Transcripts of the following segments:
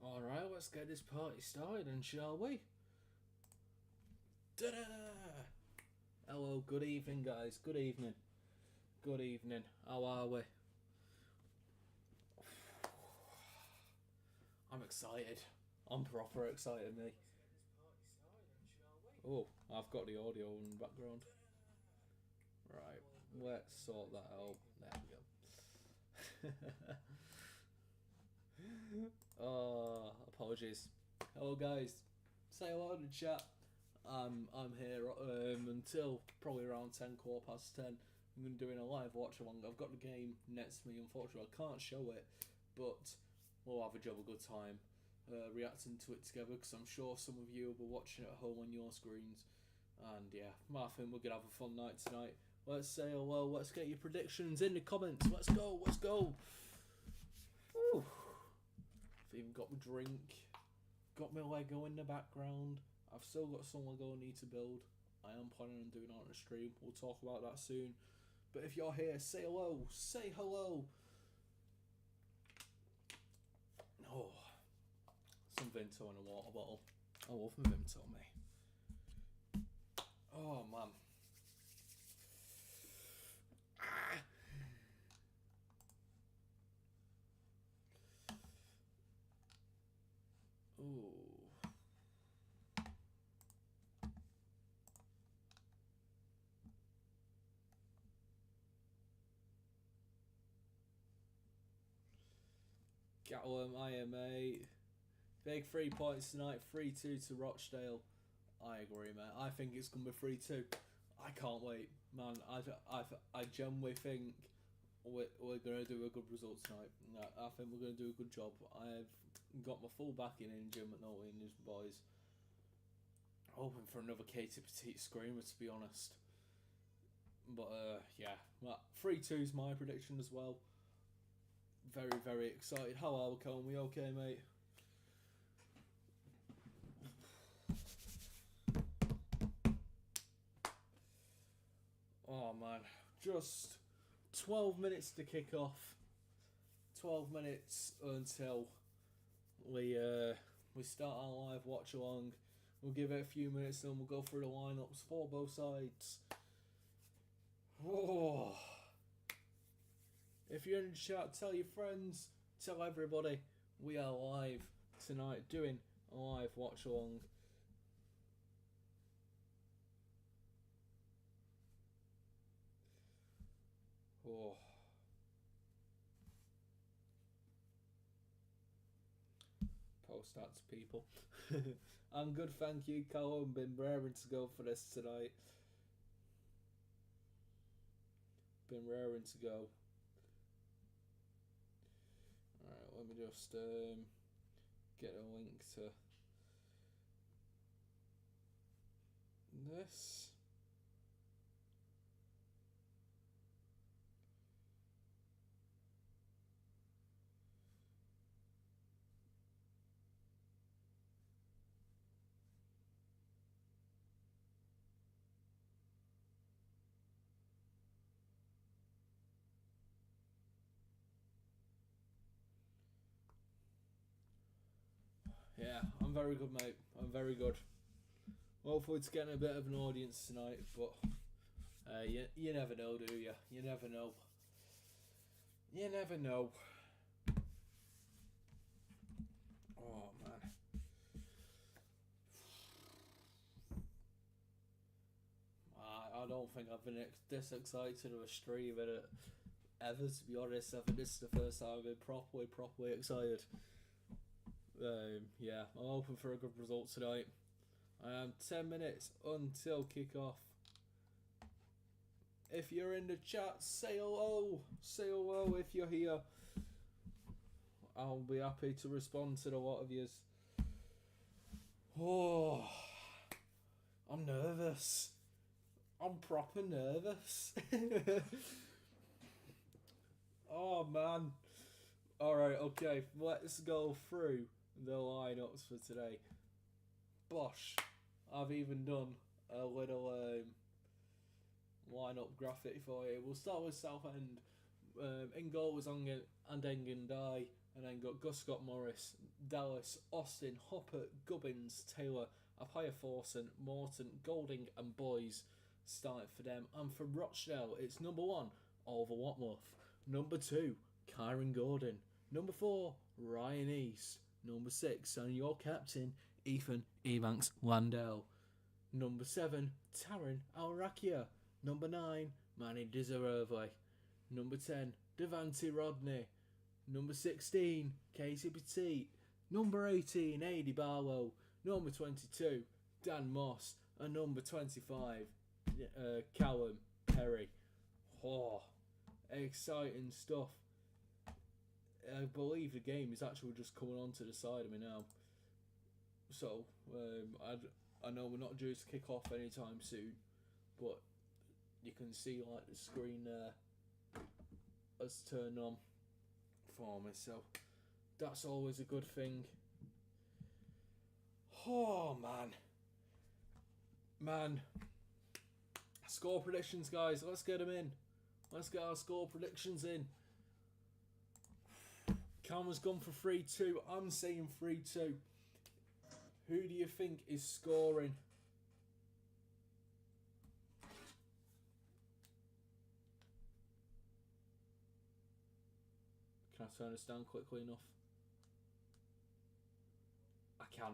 Alright, let's get this party started, and shall we? Ta-da! Hello, good evening, guys. Good evening. Good evening. How are we? I'm excited. I'm proper excited, me. Oh, I've got the audio in the background. Right, let's sort that out. There we go. Oh, apologies. Hello, guys. Say hello to the chat. I'm here until probably around 10, 10:15. I'm going to be doing a live watch along. I've got the game next to me. Unfortunately, I can't show it, but we'll have a job, a good time reacting to it together, because I'm sure some of you will be watching at home on your screens. And yeah, I think we're going to have a fun night tonight. Let's say hello. Let's get your predictions in the comments. Let's go. Let's go. Whew. I've even got my drink. Got my Lego in the background. I've still got some Lego I need to build. I am planning on doing it on a stream. We'll talk about that soon. But if you're here, say hello. Say hello. Oh, some Vimto in a water bottle. I love my Vimto, mate. Oh, man. Ah. Oh. Callum, IMA. Big 3 points tonight, 3-2 to Rochdale. I agree, mate. I think it's going to be 3-2. I can't wait, man. I genuinely think we're going to do a good result tonight. I think we're going to do a good job. I've got my full backing in Jim McNulty and his boys. Hoping for another Katie Petite screamer, to be honest. But yeah, 3-2 is my prediction as well. Very, very excited. How are we, Colin? We okay, mate? Oh, man. Just 12 minutes to kick off. 12 minutes until we start our live watch along. We'll give it a few minutes, then we'll go through the lineups for both sides. Oh. If you're in the chat, tell your friends, tell everybody we are live tonight, doing a live watch along. Oh. Post that to people. I'm good, thank you, Callum. Been raring to go for this tonight. Been raring to go. Alright, let me just get a link to this. Yeah, I'm very good, mate. I'm very good. Hopefully it's getting a bit of an audience tonight, but you never know, do you? You never know. You never know. Oh, man. I don't think I've been this excited of a stream in it ever, to be honest. I think this is the first time I've been properly excited. Yeah, I'm hoping for a good result tonight. 10 minutes until kick-off. If you're in the chat, say hello. Say hello if you're here. I'll be happy to respond to a lot of yous. Oh, I'm nervous. I'm proper nervous. Oh, man. Alright, okay, let's go through the lineups for today. Bosh, I've even done a little lineup graphic for you. We'll start with Southend. In goal was Andengen Dye. And then got Gus Scott Morris, Dallas, Austin, Hopper, Gubbins, Taylor, Apaya Forson, Morton, Golding, and Boys started for them. And for Rochdale, it's number 1, Oliver Watworth. Number 2, Kyron Gordon. Number 4, Ryan East. Number 6, and your captain, Ethan Ebanks Landell. Number 7, Taryn Alrakia. Number 9, Manny Deserve. Number 10, Devante Rodney. Number 16, Casey Petit. Number 18, Adi Barlow. Number 22, Dan Moss. And number 25, Callum Perry. Oh, exciting stuff. I believe the game is actually just coming on to the side of me now. So, I know we're not due to kick off anytime soon, but you can see like the screen there has turned on for me, so that's always a good thing. Oh man, score predictions, guys. Let's get them in. Let's get our score predictions in. Cameron's gone for 3-2. I'm saying 3-2. Who do you think is scoring? Can I turn this down quickly enough? I can.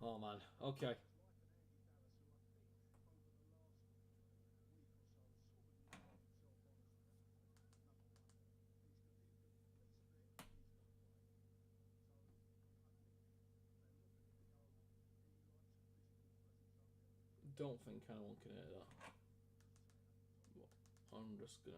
Oh man, okay. Don't think anyone can hear that. But I'm just gonna.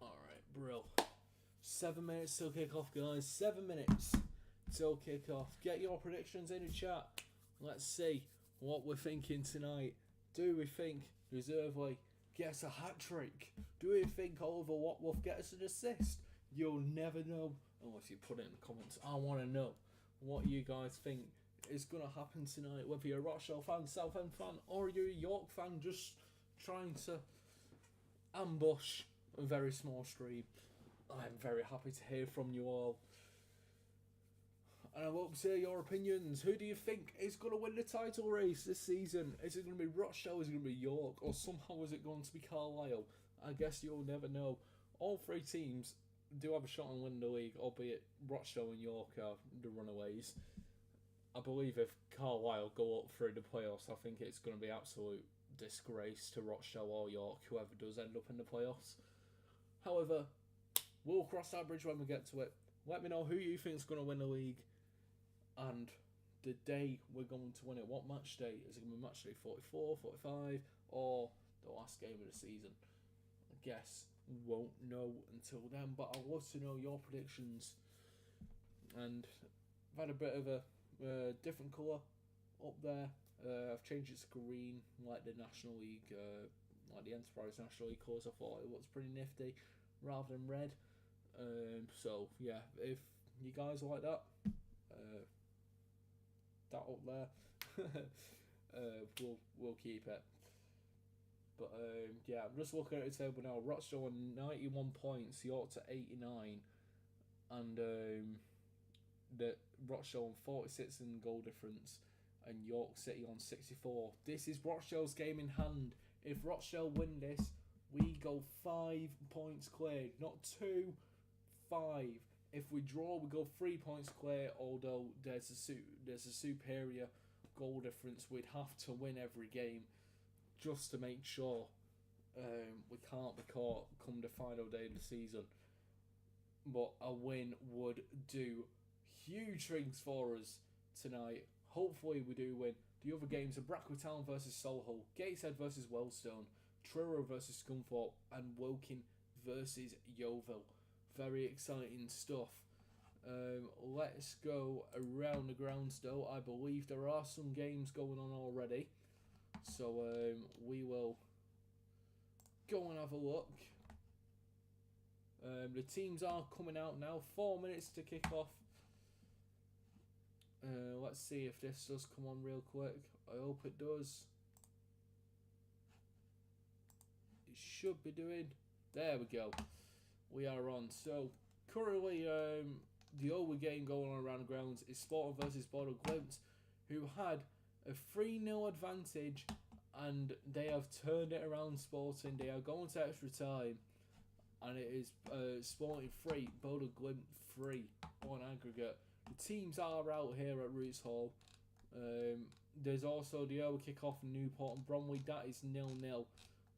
Alright, brill. 7 minutes till kick off, guys. 7 minutes till kick off. Get your predictions in the chat. Let's see what we're thinking tonight. Do we think Reservely gets a hat trick? Do we think Oliver Watworth gets an assist? You'll never know unless you put it in the comments. I want to know what you guys think is going to happen tonight. Whether you're a Rochdale fan, Southend fan, or you're a York fan just trying to ambush a very small stream. I'm very happy to hear from you all. And I hope to hear your opinions. Who do you think is going to win the title race this season? Is it going to be Rochdale? Is it going to be York? Or somehow is it going to be Carlisle? I guess you'll never know. All 3 teams do have a shot on winning the league, albeit Rochdale and York are the runaways. I believe if Carlisle go up through the playoffs, I think it's going to be absolute disgrace to Rochdale or York, whoever does end up in the playoffs. However, we'll cross that bridge when we get to it. Let me know who you think is going to win the league and the day we're going to win it. What match day? Is it going to be match day 44, 45, or the last game of the season? I guess we won't know until then, but I'd love to know your predictions. And I've had a bit of a different colour up there. I've changed it to green, like the National League, like the Enterprise National League colours. I thought it looks pretty nifty, rather than red. So yeah, if you guys like that, that up there, we'll keep it. But yeah, I'm just looking at the table now. Rochdale on 91 points, York to 89, and the Rochdale on 46 in goal difference, and York City on 64. This is Rochdale's game in hand. If Rochdale win this, we go 5 points clear, not 2, 5. If we draw, we go 3 points clear. Although there's a superior goal difference, we'd have to win every game just to make sure we can't be caught come the final day of the season. But a win would do huge things for us tonight. Hopefully we do win. The other games are Brackley Town versus Solihull, Gateshead versus Wellstone, Truro versus Scunthorpe, and Woking versus Yeovil. Very exciting stuff. Let's go around the grounds though. I believe there are some games going on already. So we will go and have a look. The teams are coming out now. 4 minutes to kick off. Let's see if this does come on real quick. I hope it does. It should be doing. There we go. We are on. So currently the only game going on around the grounds is Sporting versus Bodo Glimt, who had a 3-0 advantage and they have turned it around. Sporting, they are going to extra time and it is Sporting 3, Bodo Glimt 3 on aggregate. The teams are out here at Roots Hall. There's also the early kick-off in Newport and Bromley. That is 0-0.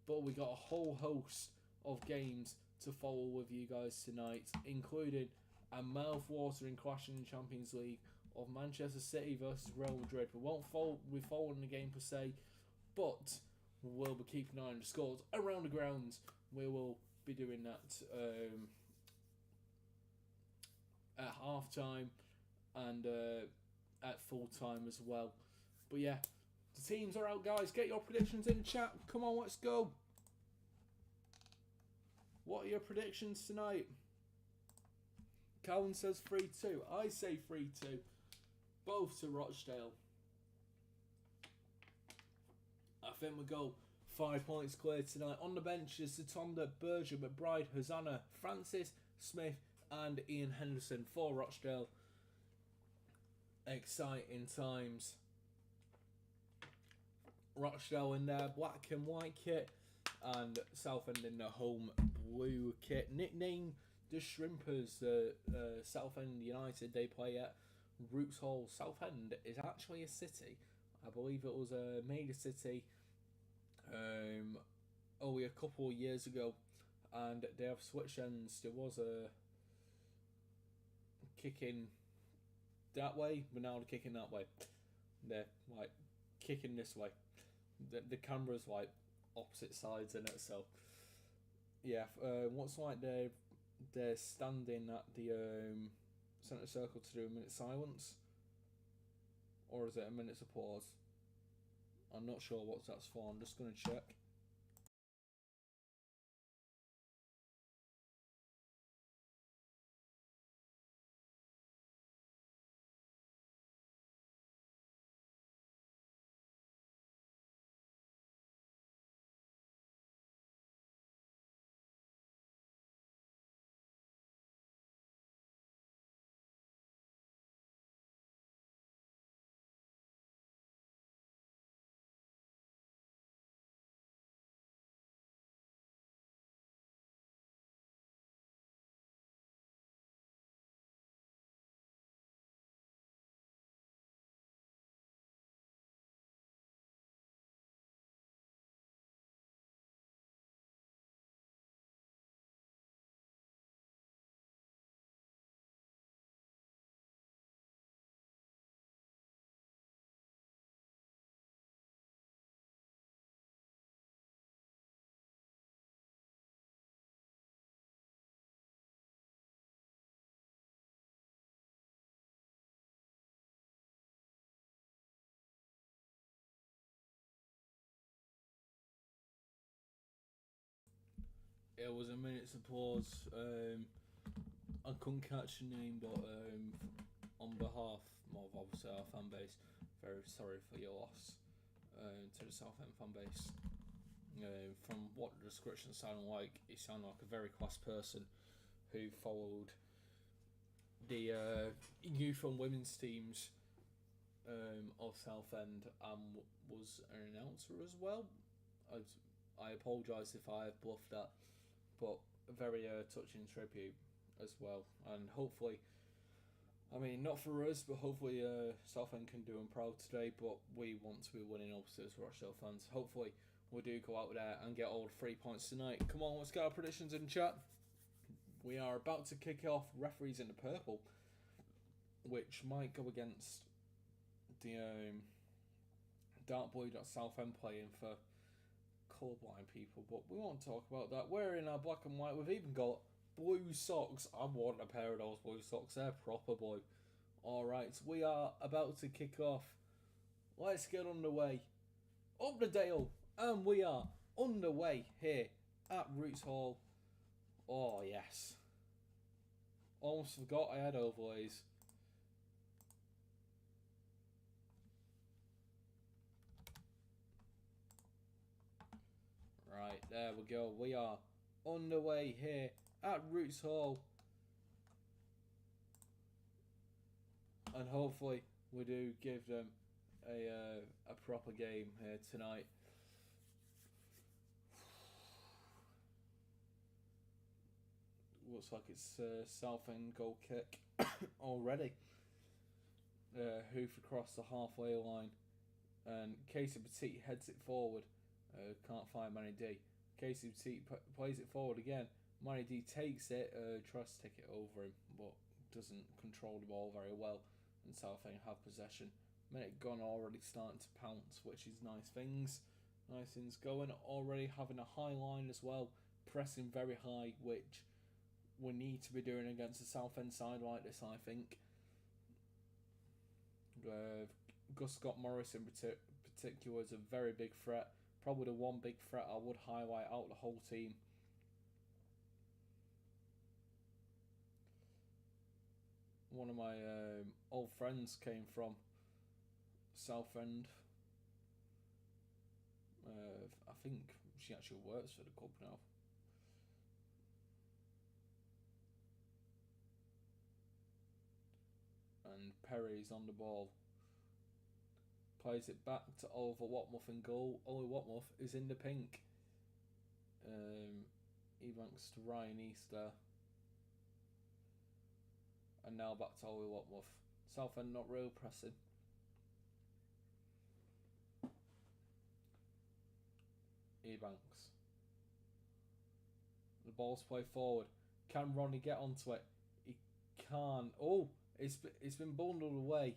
But we got a whole host of games to follow with you guys tonight, including a mouth-watering clash in the Champions League of Manchester City versus Real Madrid. We won't be following the game per se, but we'll be keeping an eye on the scores around the grounds. We will be doing that at half-time and at full-time as well. But yeah, the teams are out, guys. Get your predictions in the chat. Come on, let's go. What are your predictions tonight? Calvin says 3-2. I say 3-2. Both to Rochdale. I think we go 5 points clear tonight. On the bench is Satonda, Berger, McBride, Hosanna, Francis, Smith and Ian Henderson for Rochdale. Exciting times. Rochdale in their black and white kit and Southend in the home blue kit. Nicknamed the Shrimpers, Southend United. They play at Roots Hall. Southend is actually a city. I believe it was a major city only a couple of years ago, and they have switched ends. There was a kicking that way, but now they're kicking that way. They're like kicking this way. The camera's like opposite sides in it, so yeah. What's like they're standing at the centre circle to do a minute silence, or is it a minute of pause? I'm not sure what that's for. I'm just going to check. It was a minute's applause. I couldn't catch the name, but on behalf of obviously our fan base, very sorry for your loss to the Southend fan base. From what the description sounded like, he sounded like a very class person who followed the youth and women's teams of Southend and was an announcer as well. I apologise if I have bluffed that, but a very touching tribute as well. And hopefully, I mean, not for us, but hopefully Southend can do them proud today. But we want to be winning, obviously, as Rochdale fans. Hopefully, we do go out there and get all the 3 points tonight. Come on, let's get our predictions in chat. We are about to kick off referees in the purple, which might go against the Dark Blue got Southend playing for colourblind people, but we won't talk about that. We're in our black and white. We've even got blue socks. I want a pair of those blue socks. They're proper blue. Alright, we are about to kick off. Let's get underway. Up the Dale, and we are underway here at Roots Hall. Oh, yes. Almost forgot I had overlays. Right, there we go. We are underway here at Roots Hall. And hopefully we do give them a proper game here tonight. Looks like it's Southend goal kick already. Hoof across the halfway line. And Casey Petit heads it forward. Can't find Manny D. Casey Petit plays it forward again. Manny D takes it, tries to take it over him, but doesn't control the ball very well. And Southend have possession. Minute gone, already starting to pounce, which is nice things. Nice things going. Already having a high line as well. Pressing very high, which we need to be doing against a Southend side like this, I think. Gus Scott Morris in particular is a very big threat. Probably the one big threat I would highlight out the whole team. One of my old friends came from Southend. I think she actually works for the club now. And Perry's on the ball. Plays it back to Oliver Watmuth in goal. Oliver Watmuth is in the pink. Ebanks to Ryan Easter. And now back to Oliver Watmuth. Southend not real pressing. Ebanks. The ball's played forward. Can Ronnie get onto it? He can't. Oh, it's been bundled away.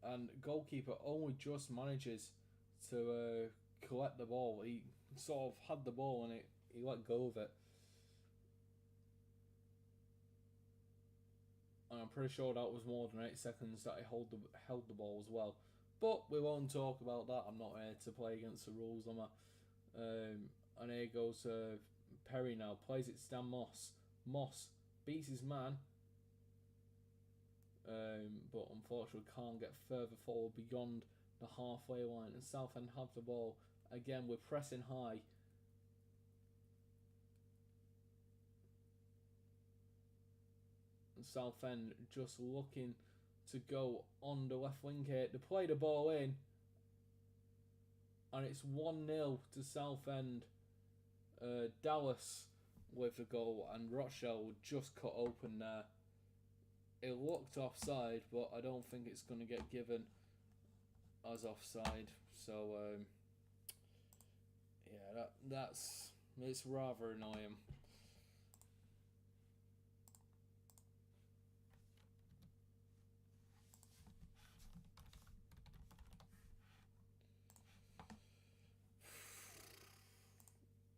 And goalkeeper only just manages to collect the ball. He sort of had the ball and he let go of it. And I'm pretty sure that was more than 8 seconds that he held the ball as well. But we won't talk about that. I'm not here to play against the rules, am I? And here goes Perry now. Plays it to Stan Moss. Moss beats his man. But unfortunately can't get further forward beyond the halfway line. And Southend have the ball. Again, we're pressing high. And Southend just looking to go on the left wing here. They play the ball in. And it's 1-0 to Southend. Dallas with the goal. And Rochdale just cut open there. It looked offside, but I don't think it's going to get given as offside. So, yeah, it's rather annoying.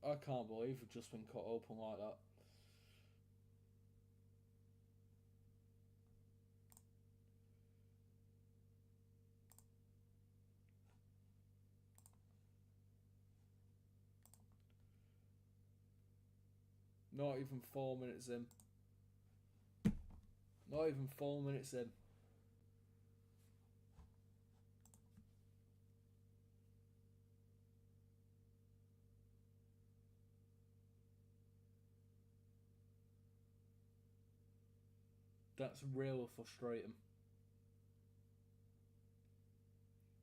I can't believe we've just been cut open like that. Not even 4 minutes in. Not even 4 minutes in. That's really frustrating.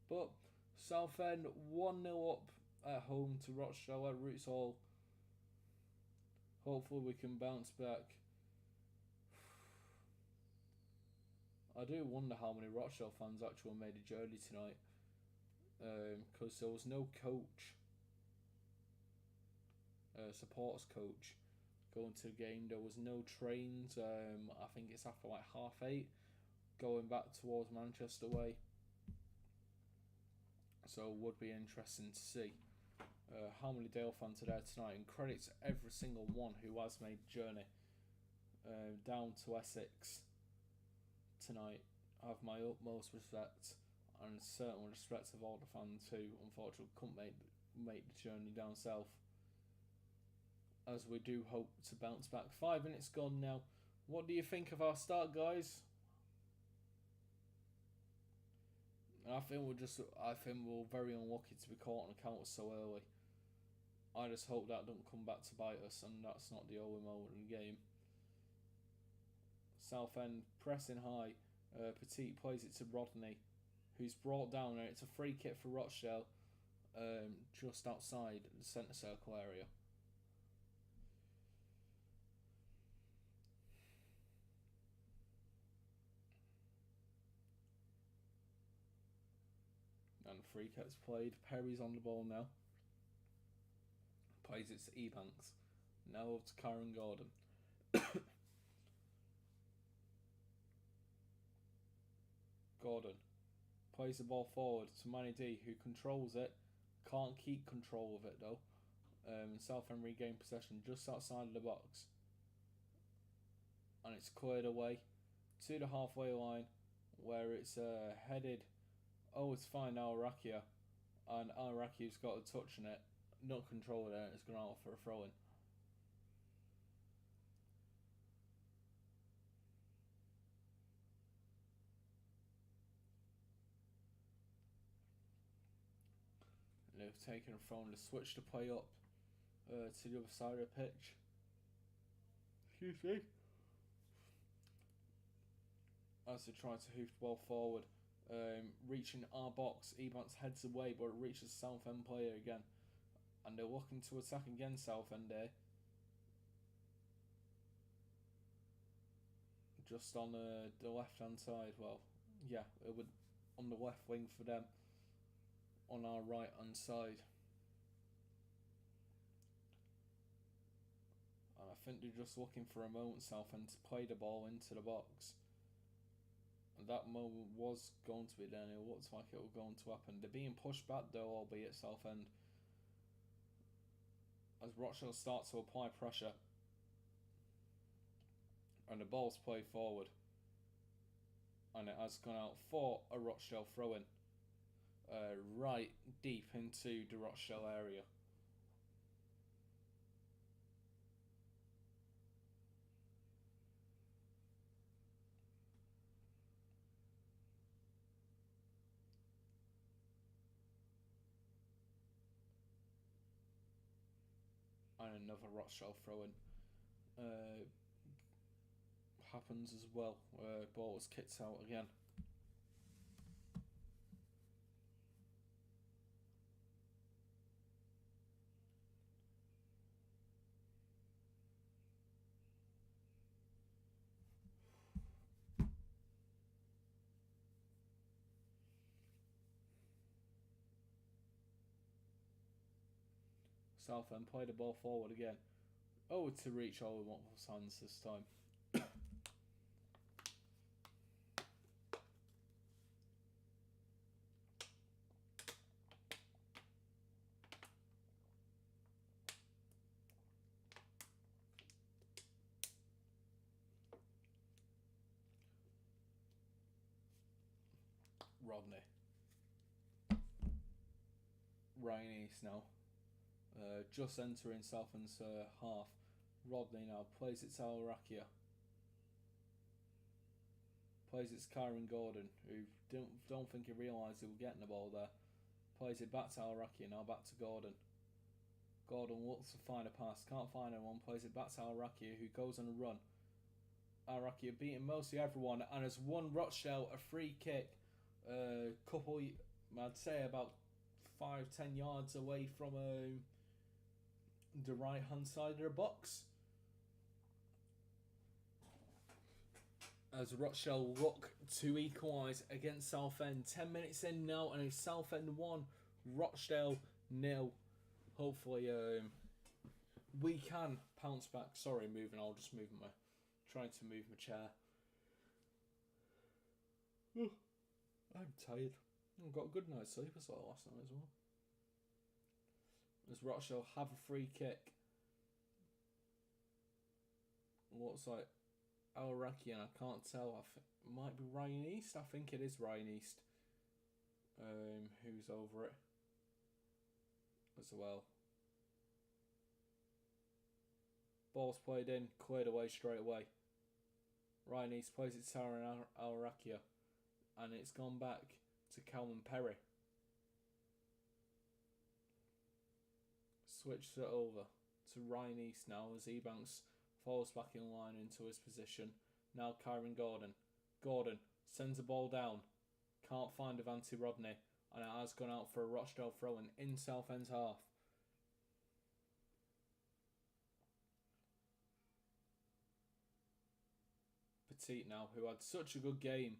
But Southend 1-0 up at home to Rochdale at Roots Hall. Hopefully we can bounce back. I do wonder how many Rochdale fans actually made a journey tonight. Because there was no coach. Supporters coach going to the game. There was no trains. I think it's after like 8:30 going back towards Manchester way. So it would be interesting to see how many Dale fans are there tonight. And credit to every single one who has made the journey down to Essex tonight. I have my utmost respect and certain respect of all the fans who unfortunately couldn't make the journey down south. As we do hope to bounce back. 5 minutes gone now. What do you think of our start, guys? I think we're very unlucky to be caught on a counter so early. I just hope that don't come back to bite us, and that's not the only moment in the game. Southend pressing high. Petit plays it to Rodney, who's brought down, and it's a free kick for Rochdale, just outside the centre circle area. And free kick's played. Perry's on the ball now. Plays it to Ebanks. Now to Karen Gordon. Gordon plays the ball forward to Manny D, who controls it. Can't keep control of it though. Southend regain possession just outside of the box. And it's cleared away to the halfway line, where it's headed. Oh, it's fine now, Arakia. And Arakia's got a touch on it. Not controlling it, it's gone out for a throw in. And they've taken a throw and switched the play up to the other side of the pitch. Excuse me. As they try to hoof the ball forward. Reaching our box, Ebanks heads away, but it reaches Southend player again, and they're looking to attack again. Southend there, just on the left hand side. Well, yeah, it would on the left wing for them, on our right hand side, and I think they're just looking for a moment, Southend, to play the ball into the box. And that moment was going to be then. It looks like it was going to happen. They're being pushed back though, albeit Southend, as Rochdale starts to apply pressure. And the ball's played forward. And it has gone out for a Rochdale throw-in. Right deep into the Rochdale area. And another Rochdale throw-in happens as well. Ball was kicked out again. Southend play the ball forward again. Oh, to reach all with Watford's hands this time. Rodney. Ryan East now. Just entering Southend's half. Rodney now plays it to Al-Rakia. Plays it to Kyron Gordon, who don't think he realised he was getting the ball there. Plays it back to Al-Rakia, now back to Gordon. Gordon looks to find a pass, can't find anyone, plays it back to Al-Rakia, who goes on a run. Al-Rakia beating mostly everyone and has won Rochdale a free kick. I'd say about 5-10 yards away from the right hand side of the box. As Rochdale look to equalise against Southend. 10 minutes in now, and it's Southend 1, Rochdale 0. Hopefully we can pounce back. Sorry, I'll just move trying to move my chair. I'm tired. Got a good night's sleep as well last night as well. As Rochdale have a free kick. Looks like Al-Raki, and I can't tell. It might be Ryan East. I think it is Ryan East. Who's over it as well. Ball's played in, cleared away straight away. Ryan East plays it to Aaron Al-Rakia, and it's gone back to Calvin Perry. Switched it over to Ryan East now as Ebanks falls back in line into his position. Now Kyron Gordon. Gordon sends the ball down. Can't find Devante Rodney, and it has gone out for a Rochdale throw-in in Southend's half. Petit now, who had such a good game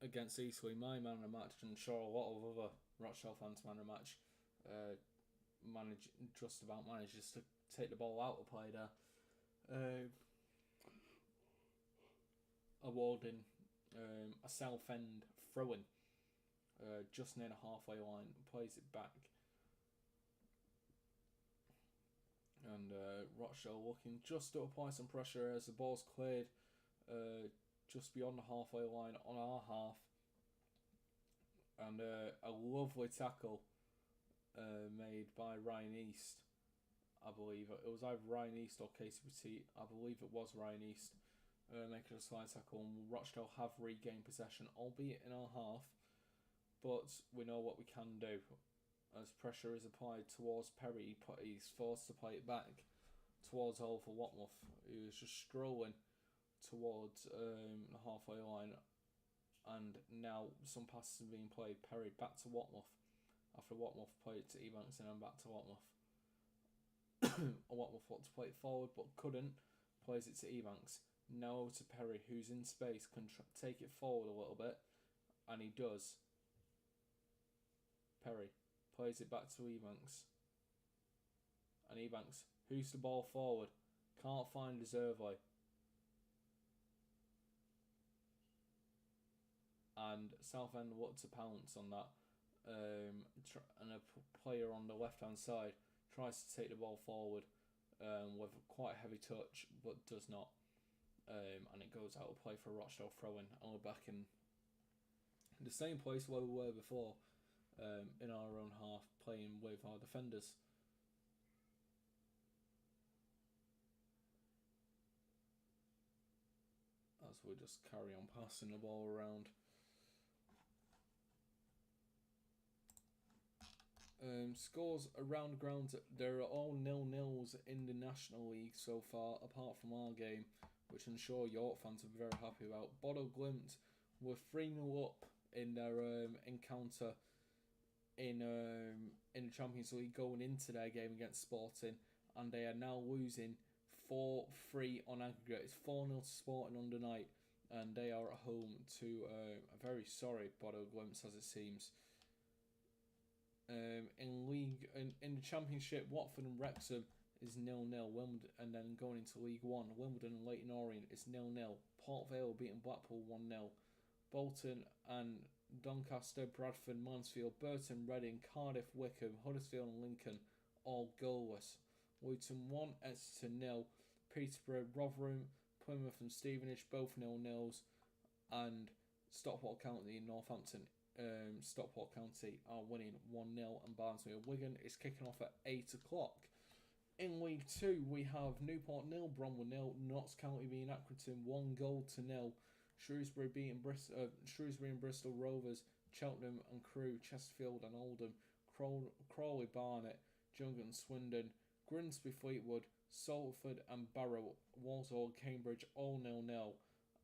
against Eastleigh, my man of the match, and sure a lot of other Rochdale fans' man of the match, just about manages to take the ball out of play there. Awarding a Southend throw-in just near the halfway line, plays it back. And Rochdale looking just to apply some pressure as the ball's cleared just beyond the halfway line on our half. And a lovely tackle made by Ryan East, I believe. It was either Ryan East or Casey Petit. I believe it was Ryan East making a slide tackle. And Rochdale have regained possession, albeit in our half. But we know what we can do. As pressure is applied towards Perry, he's forced to play it back towards Oliver Watmouth, who is just strolling towards the halfway line. And now some passes are being played. Perry back to Watmouth. After Watmouth played it to Ebanks and then back to Watmouth. Watmouth wanted to play it forward but couldn't. Plays it to Ebanks. Now over to Perry, who's in space, can take it forward a little bit. And he does. Perry plays it back to Ebanks. And Ebanks hooks the ball forward. Can't find Deservely. And Southend look to pounce on that. And a player on the left hand side tries to take the ball forward with quite a heavy touch, but does not. And it goes out of play for Rochdale throw-in. And we're back in the same place where we were before. In our own half, playing with our defenders. As we just carry on passing the ball around. Scores around ground, there are all 0-0s in the National League so far, apart from our game, which I'm sure York fans are very happy about. Bodo Glimt were 3-0 up in their encounter in the Champions League going into their game against Sporting, and they are now losing 4-3 on aggregate. It's 4-0 to Sporting on the night, and they are at home to a very sorry Bodo Glimt, as it seems. In the Championship, Watford and Wrexham is 0-0. Wimbledon, and then going into League One, Wimbledon and Leyton Orient is 0-0. Port Vale beating Blackpool 1-0. Bolton and Doncaster, Bradford, Mansfield, Burton, Reading, Cardiff, Wickham, Huddersfield and Lincoln all goalless. Luton 1, Exeter 0, Peterborough, Rotherham, Plymouth and Stevenage both 0-0s, and Stockport County and Northampton. Stockport County are winning 1-0, and Barnsley and Wigan is kicking off at 8 o'clock. In League 2, we have Newport 0, Bromwell 0, Notts County beating Accrington 1-0. Shrewsbury and Bristol Rovers, Cheltenham and Crewe, Chesterfield and Oldham, Crawley Barnet, Jungle and Swindon, Grimsby Fleetwood, Salford and Barrow, Walsall Cambridge all 0-0,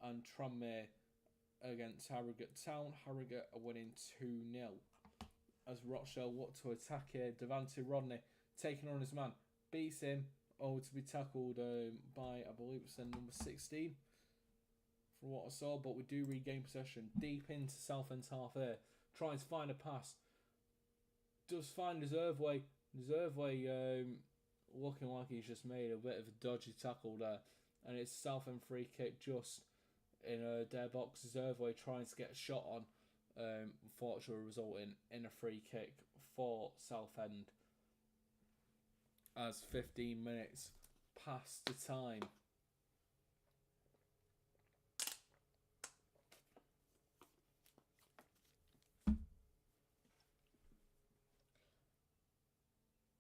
and Tranmere against Harrogate Town. Harrogate are winning 2-0. As Rochdale look to attack here, Devante Rodney taking on his man, beats him, to be tackled by, I believe it's number 16 from what I saw, but we do regain possession deep into Southend's half here, trying to find a pass. Does find Deservely looking like he's just made a bit of a dodgy tackle there, and it's Southend free kick just in their box. Deservely trying to get a shot on unfortunately resulting in a free kick for Southend as 15 minutes past the time.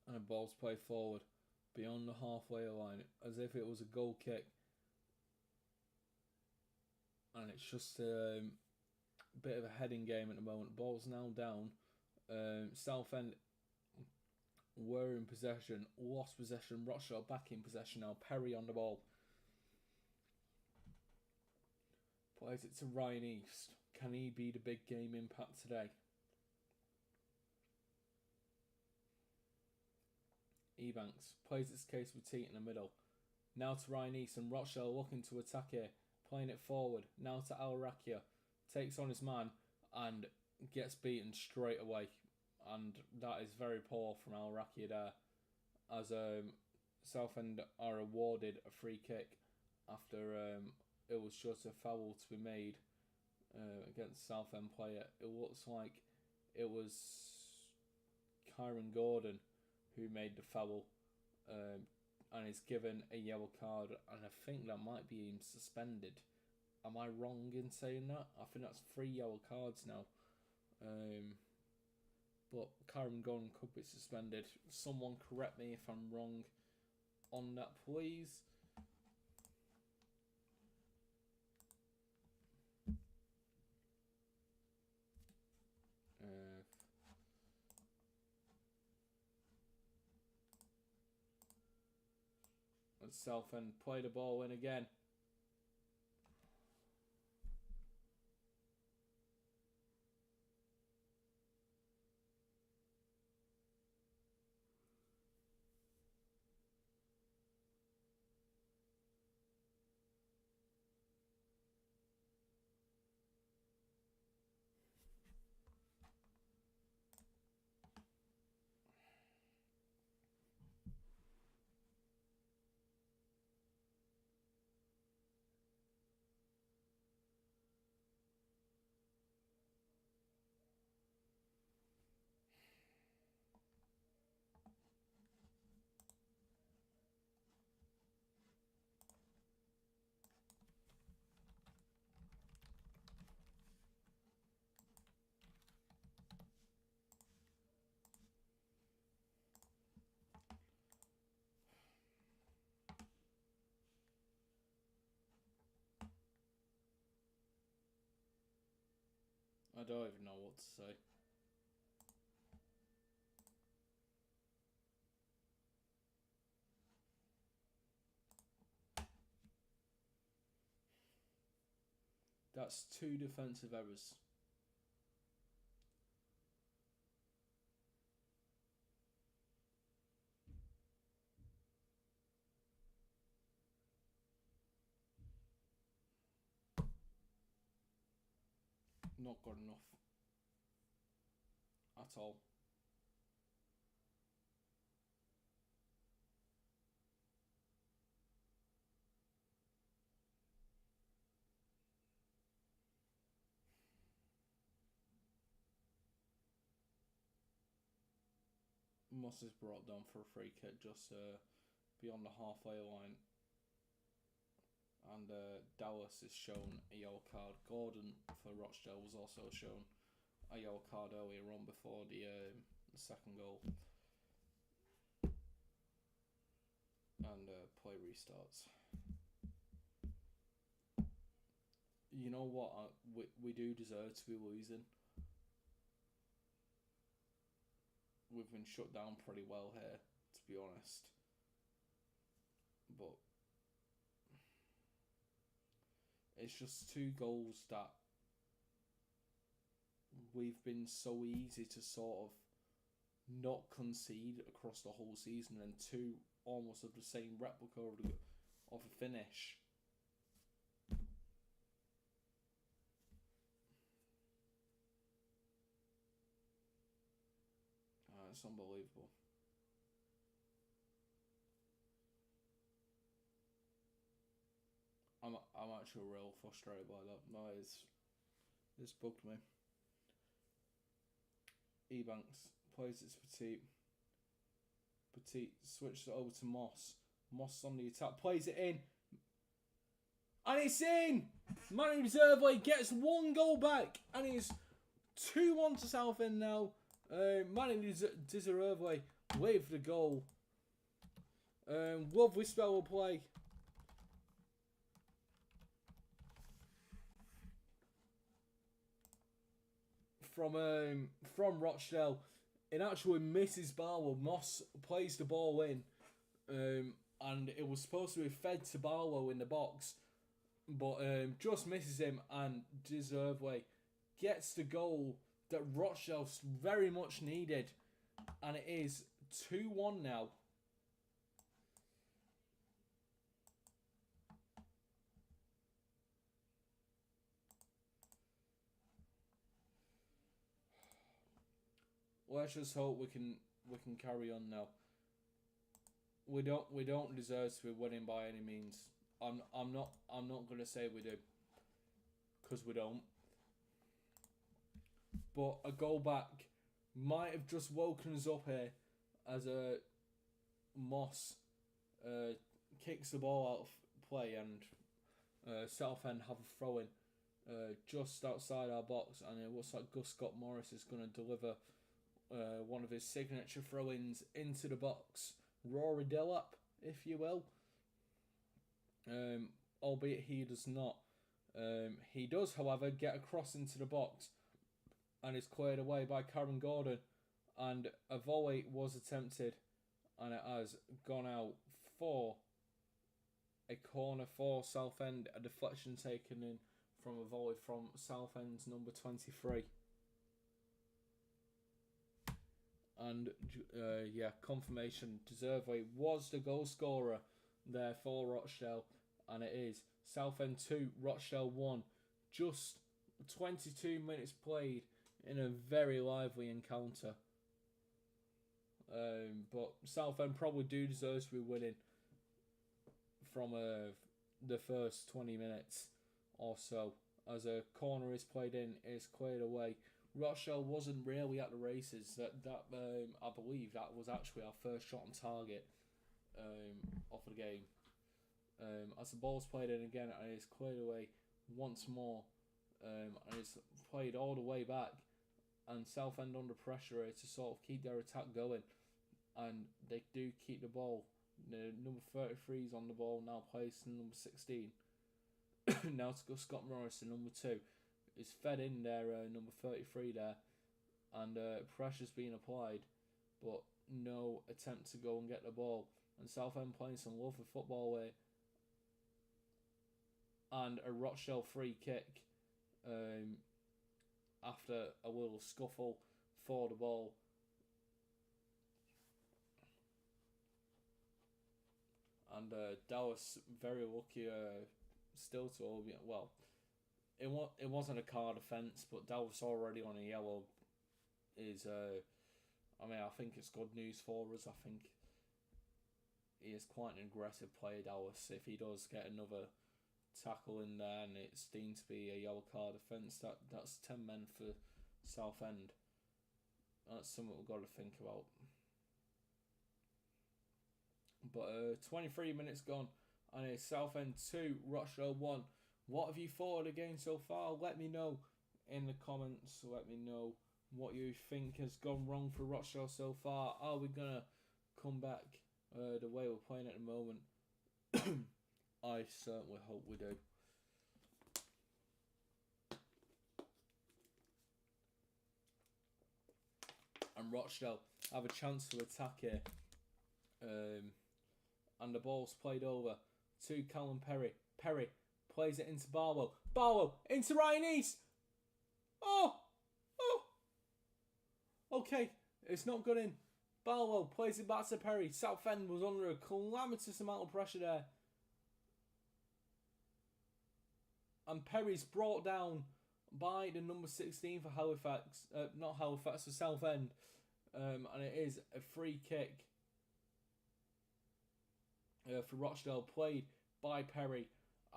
And the ball's played forward beyond the halfway line as if it was a goal kick. And it's just a bit of a heading game at the moment. The ball's now down. Southend were in possession, lost possession. Rochdale back in possession now. Perry on the ball. Plays it to Ryan East. Can he be the big game impact today? Ebanks plays its case with Teat in the middle. Now to Ryan East, and Rochdale looking to attack here. Playing it forward. Now to Al Rakia. Takes on his man and gets beaten straight away. And that is very poor from Al Rakia there. As Southend are awarded a free kick after it was just a foul to be made against Southend player. It looks like it was Kyron Gordon who made the foul and is given a yellow card, and I think that might be him suspended. Am I wrong in saying that? I think that's 3 yellow cards now. But Kyron Gordon could be suspended. Someone correct me if I'm wrong on that, please. Southend play the ball in again. I don't even know what to say. That's 2 defensive errors. Not good enough at all. Moss is brought down for a free kick just beyond the halfway line. And Dallas is shown a yellow card. Gordon for Rochdale was also shown a yellow card earlier on before the second goal. And play restarts. You know what? We do deserve to be losing. We've been shut down pretty well here, to be honest. But it's just 2 goals that we've been so easy to sort of not concede across the whole season, and 2 almost of the same replica of a finish. It's unbelievable. I'm actually real frustrated by that. No, it's bugged me. Ebanks plays it to Petit. Petit switches it over to Moss. Moss on the attack, plays it in. And it's in! Manny Reserve gets 1 goal back. And it's 2-1 to Southend now. Manny Reserve with the goal. Lovely spell of play. From Rochdale. It actually misses Barlow. Moss plays the ball in. And it was supposed to be fed to Barlow in the box. But just misses him, and Deserveway gets the goal that Rochdale very much needed. And it is 2-1 now. Let's just hope we can carry on now. We don't deserve to be winning by any means. I'm not gonna say we do, because we don't. But a goal back might have just woken us up here as a Moss kicks the ball out of play, and Southend have a throw in just outside our box, and it looks like Gus Scott Morris is going to deliver one of his signature throw-ins into the box. Rory Dillap, if you will. Albeit he does not. He does, however, get a cross into the box and is cleared away by Karen Gordon. And a volley was attempted, and it has gone out for a corner for Southend. A deflection taken in from a volley from Southend's number 23. And confirmation, Deserveway was the goal scorer there for Rochdale, and it is Southend 2, Rochdale 1. Just 22 minutes played in a very lively encounter. But Southend probably do deserve to be winning from the first 20 minutes or so, as a corner is played in, is cleared away. Rochdale wasn't really at the races. I believe that was actually our first shot on target of the game. As the ball's played in again, and it's cleared away once more, and it's played all the way back, and Southend under pressure here to sort of keep their attack going, and they do keep the ball. The number 33 is on the ball now, placed in number 16. Now to go Scott Morris, number 2. Is fed in there, number 33 there, and pressure's being applied, but no attempt to go and get the ball. And Southend playing some lovely football way, and a Rochdale free kick after a little scuffle for the ball. And Dallas very lucky still to all, well, it wasn't a card offence, but Dallas already on a yellow is I think it's good news for us. I think he is quite an aggressive player, Dallas. If he does get another tackle in there and it's deemed to be a yellow card offence, that's 10 men for Southend. That's something we've got to think about. But 23 minutes gone, and it's Southend 2, Rochdale 1. What have you thought of the game so far? Let me know in the comments. Let me know what you think has gone wrong for Rochdale so far. Are we going to come back the way we're playing at the moment? I certainly hope we do. And Rochdale have a chance to attack here. And the ball's played over to Callum Perry. Perry plays it into Barlow. Barlow into Ryan East. Oh! Okay, it's not good in. Barlow plays it back to Perry. Southend was under a calamitous amount of pressure there. And Perry's brought down by the number 16 for Halifax. Not Halifax, for Southend. And it is a free kick for Rochdale, played by Perry.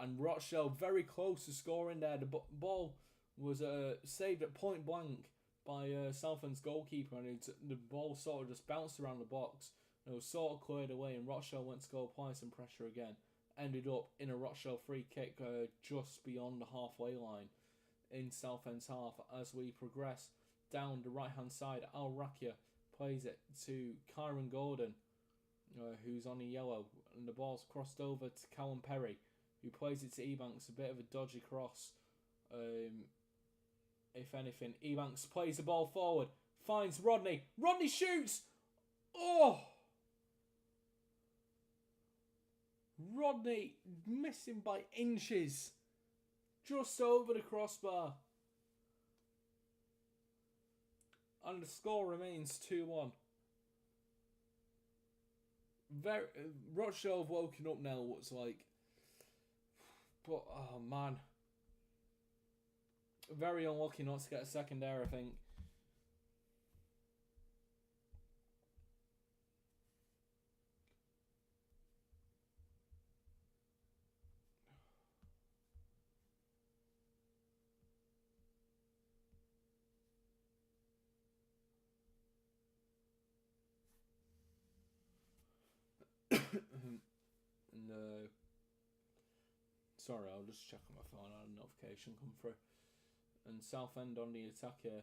And Rochdale very close to scoring there. The ball was saved at point blank by Southend's goalkeeper, and the ball sort of just bounced around the box, and it was sort of cleared away, and Rochdale went to go apply some pressure again. Ended up in a Rochdale free kick just beyond the halfway line in Southend's half. As we progress down the right hand side, Al Rakia plays it to Kyron Gordon, who's on a yellow, and the ball's crossed over to Callum Perry, who plays it to Ebanks. A bit of a dodgy cross. If anything, Ebanks plays the ball forward, finds Rodney. Rodney shoots! Oh! Rodney missing by inches. Just over the crossbar. And the score remains 2-1. Rochdale have woken up now, looks like. But, oh man. Very unlucky not to get a second there, I think. No. Sorry, I'll just check on my phone. I had a notification come through. And Southend on the attack here.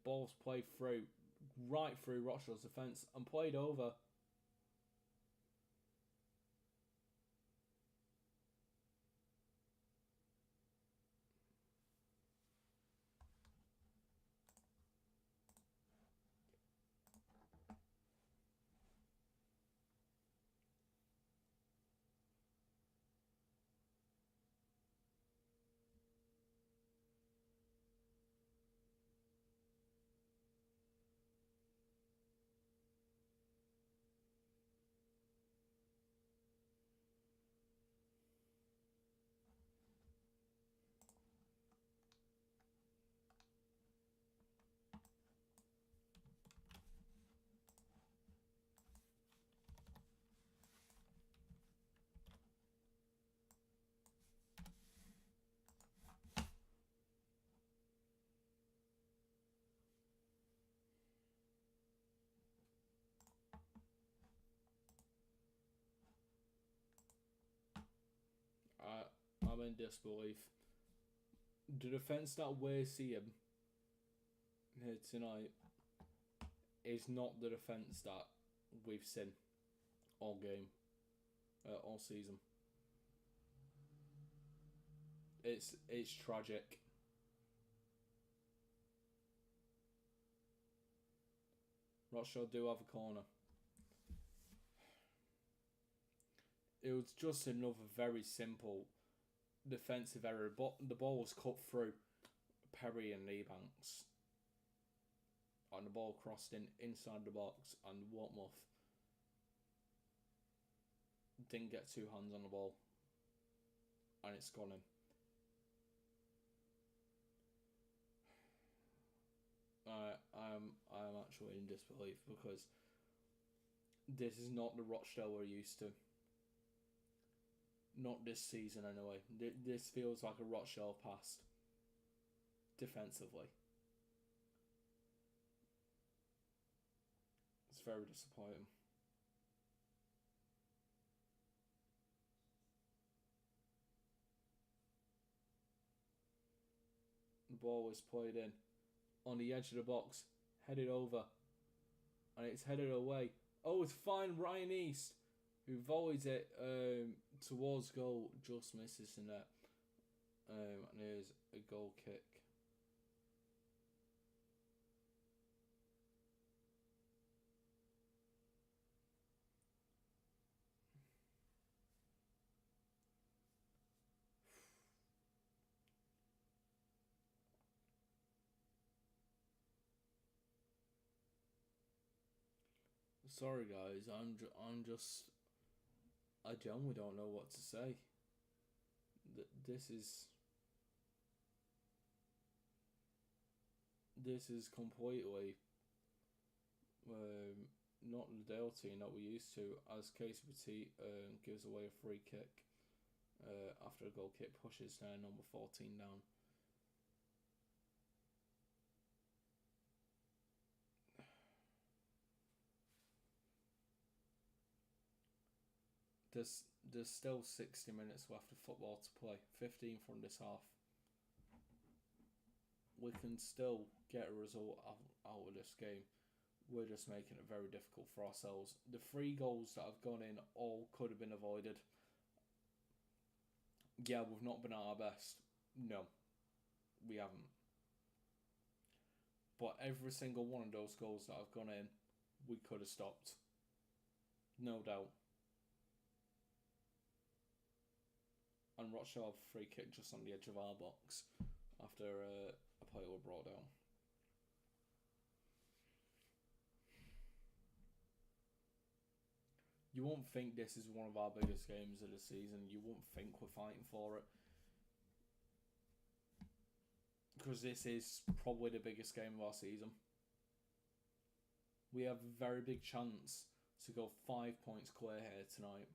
Balls played through, right through Rochdale's defence and played over. I'm in disbelief. The defence that we're seeing here tonight is not the defence that we've seen all game, all season. It's tragic. Rochdale do have a corner. It was just another very simple defensive error, but the ball was cut through Perry and Ebanks, and the ball crossed inside the box, and Watmuth didn't get two hands on the ball, and it's gone in. I'm actually in disbelief, because this is not the Rochdale we're used to. Not this season, anyway. This feels like a Rochdale past, defensively. It's very disappointing. The ball was played in on the edge of the box, headed over, and it's headed away. Oh, it's fine, Ryan East, who volleys it towards goal, just misses the net. And here's a goal kick. Sorry guys, I genuinely don't know what to say. This is completely not the Dale team that we're used to, as Casey Petit gives away a free kick after a goal kick, pushes number 14 down. There's still 60 minutes left of football to play. 15 from this half. We can still get a result out of this game. We're just making it very difficult for ourselves. The 3 goals that have gone in all could have been avoided. Yeah, we've not been at our best. No, we haven't. But every single one of those goals that have gone in, we could have stopped. No doubt. And Rochdale have a free kick just on the edge of our box after a player was brought down. You won't think this is one of our biggest games of the season. You won't think we're fighting for it. Because this is probably the biggest game of our season. We have a very big chance to go 5 points clear here tonight.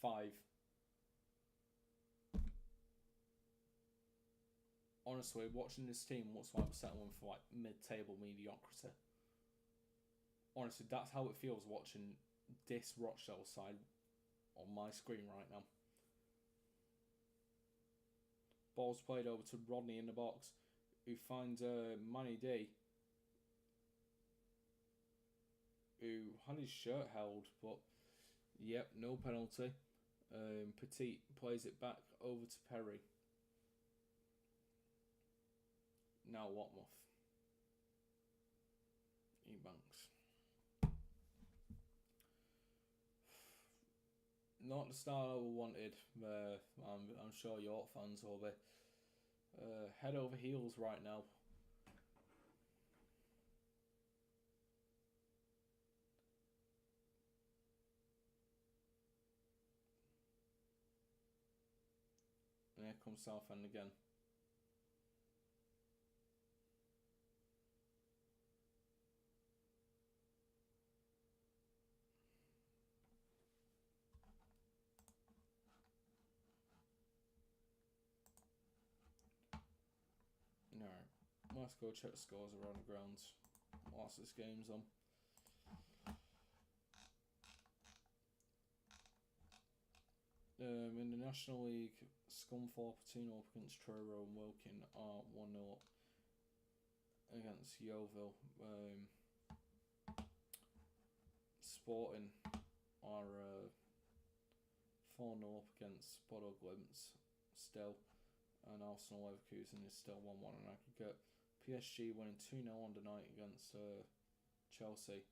5. Honestly, watching this team looks like we're settling for like mid-table mediocrity. Honestly, that's how it feels watching this Rochdale side on my screen right now. Ball's played over to Rodney in the box, who finds Manny D, who had his shirt held, but yep, no penalty. Petit plays it back over to Perry. Now Watmouth. Ebanks. Not the start I wanted. I'm sure York fans will be head over heels right now. And here comes Southend again. Alright, let's go check the scores around the grounds whilst this game's on. In the National League, Scunthorpe 2-0 up against Truro and Woking are 1-0 up against Yeovil. Sporting are 4-0 up against Bodo Glimt still, and Arsenal Leverkusen is still 1-1 in aggregate. PSG winning 2-0 on the night against Chelsea.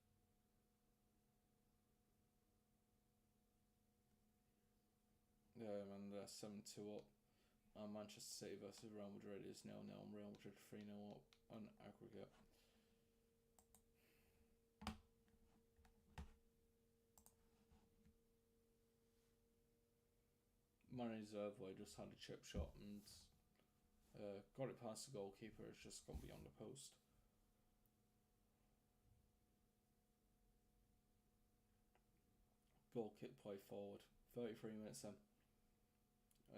And 7-2 up. And Manchester City versus Real Madrid is 0-0, and Real Madrid 3-0 up on aggregate. Manny Zervley just had a chip shot and got it past the goalkeeper. It's just gone beyond the post. Goal kick play forward. 33 minutes in.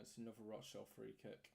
It's another Rochdale free kick.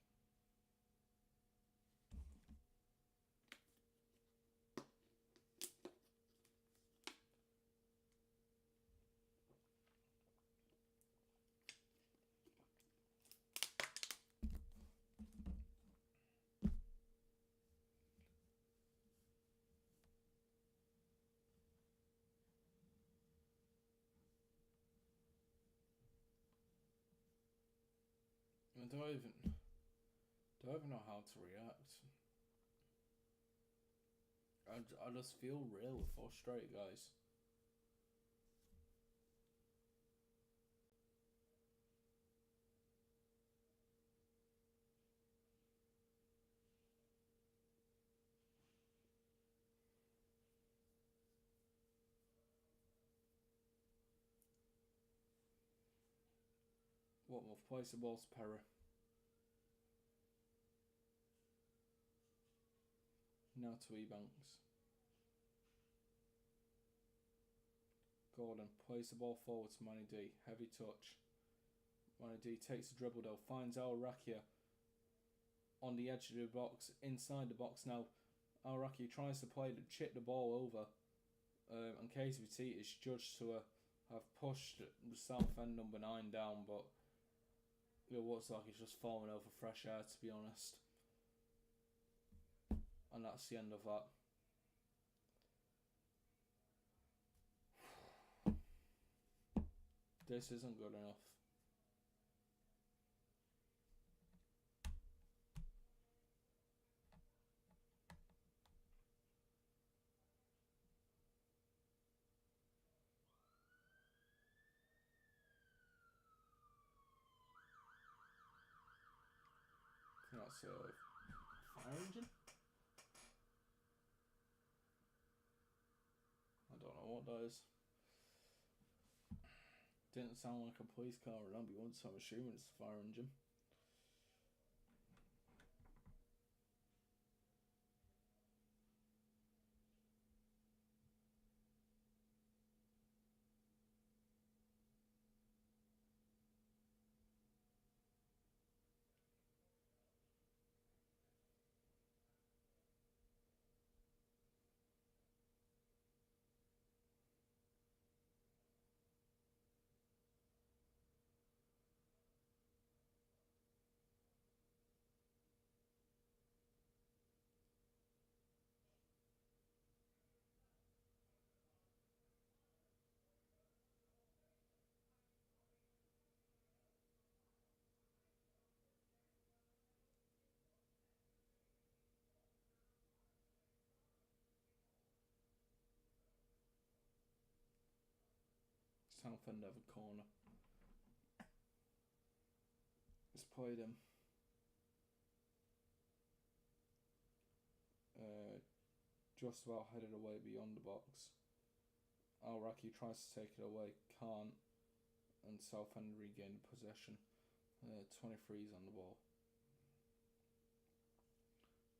I don't even know how to react. I just feel really frustrated, guys. Watmouth plays the ball to Perry. Now to Ebanks. Gordon plays the ball forward to Manny D. Heavy touch. Manny D takes the dribble though. Finds Al Rakia on the edge of the box. Inside the box now. Al Rakia tries to chip the ball over. And Casey Petit is judged to have pushed Southend number 9 down, but it looks like he's just falling over fresh air, to be honest. And that's the end of that. This isn't good enough. I think that's a fire engine. I don't know what that is. Didn't sound like a police car or an ambulance, so I'm assuming it's a fire engine. Southend have a corner. It's played him. Just about headed away beyond the box. Al-Raki tries to take it away, can't, and Southend regained possession. 23's on the ball.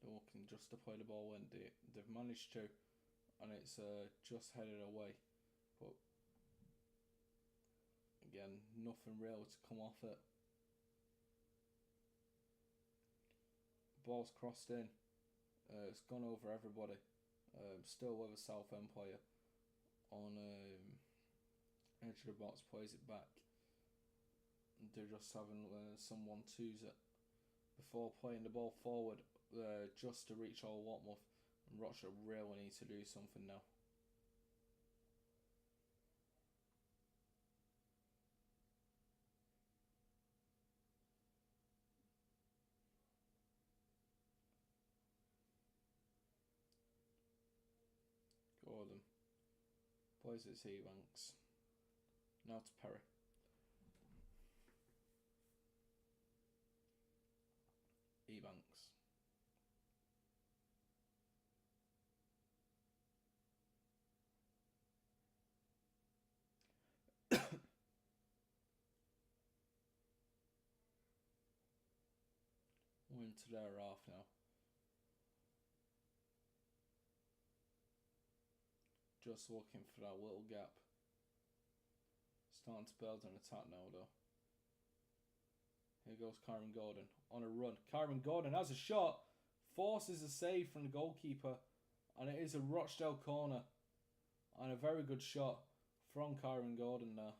They're looking just to play the ball in. They've managed to, and it's just headed away. But again, nothing real to come off it. Ball's crossed in. It's gone over everybody. Still with a Southend player on edge of the box, plays it back. They're just having someone twos it before playing the ball forward just to reach Old Watmouth. And Rochdale really need to do something now. Gordon plays it to Ebanks. Now to Perry. Ebanks. We're into their half now. Just looking for that little gap. Starting to build an attack now though. Here goes Kyron Gordon on a run. Kyron Gordon has a shot. Forces a save from the goalkeeper. And it is a Rochdale corner. And a very good shot from Kyron Gordon there.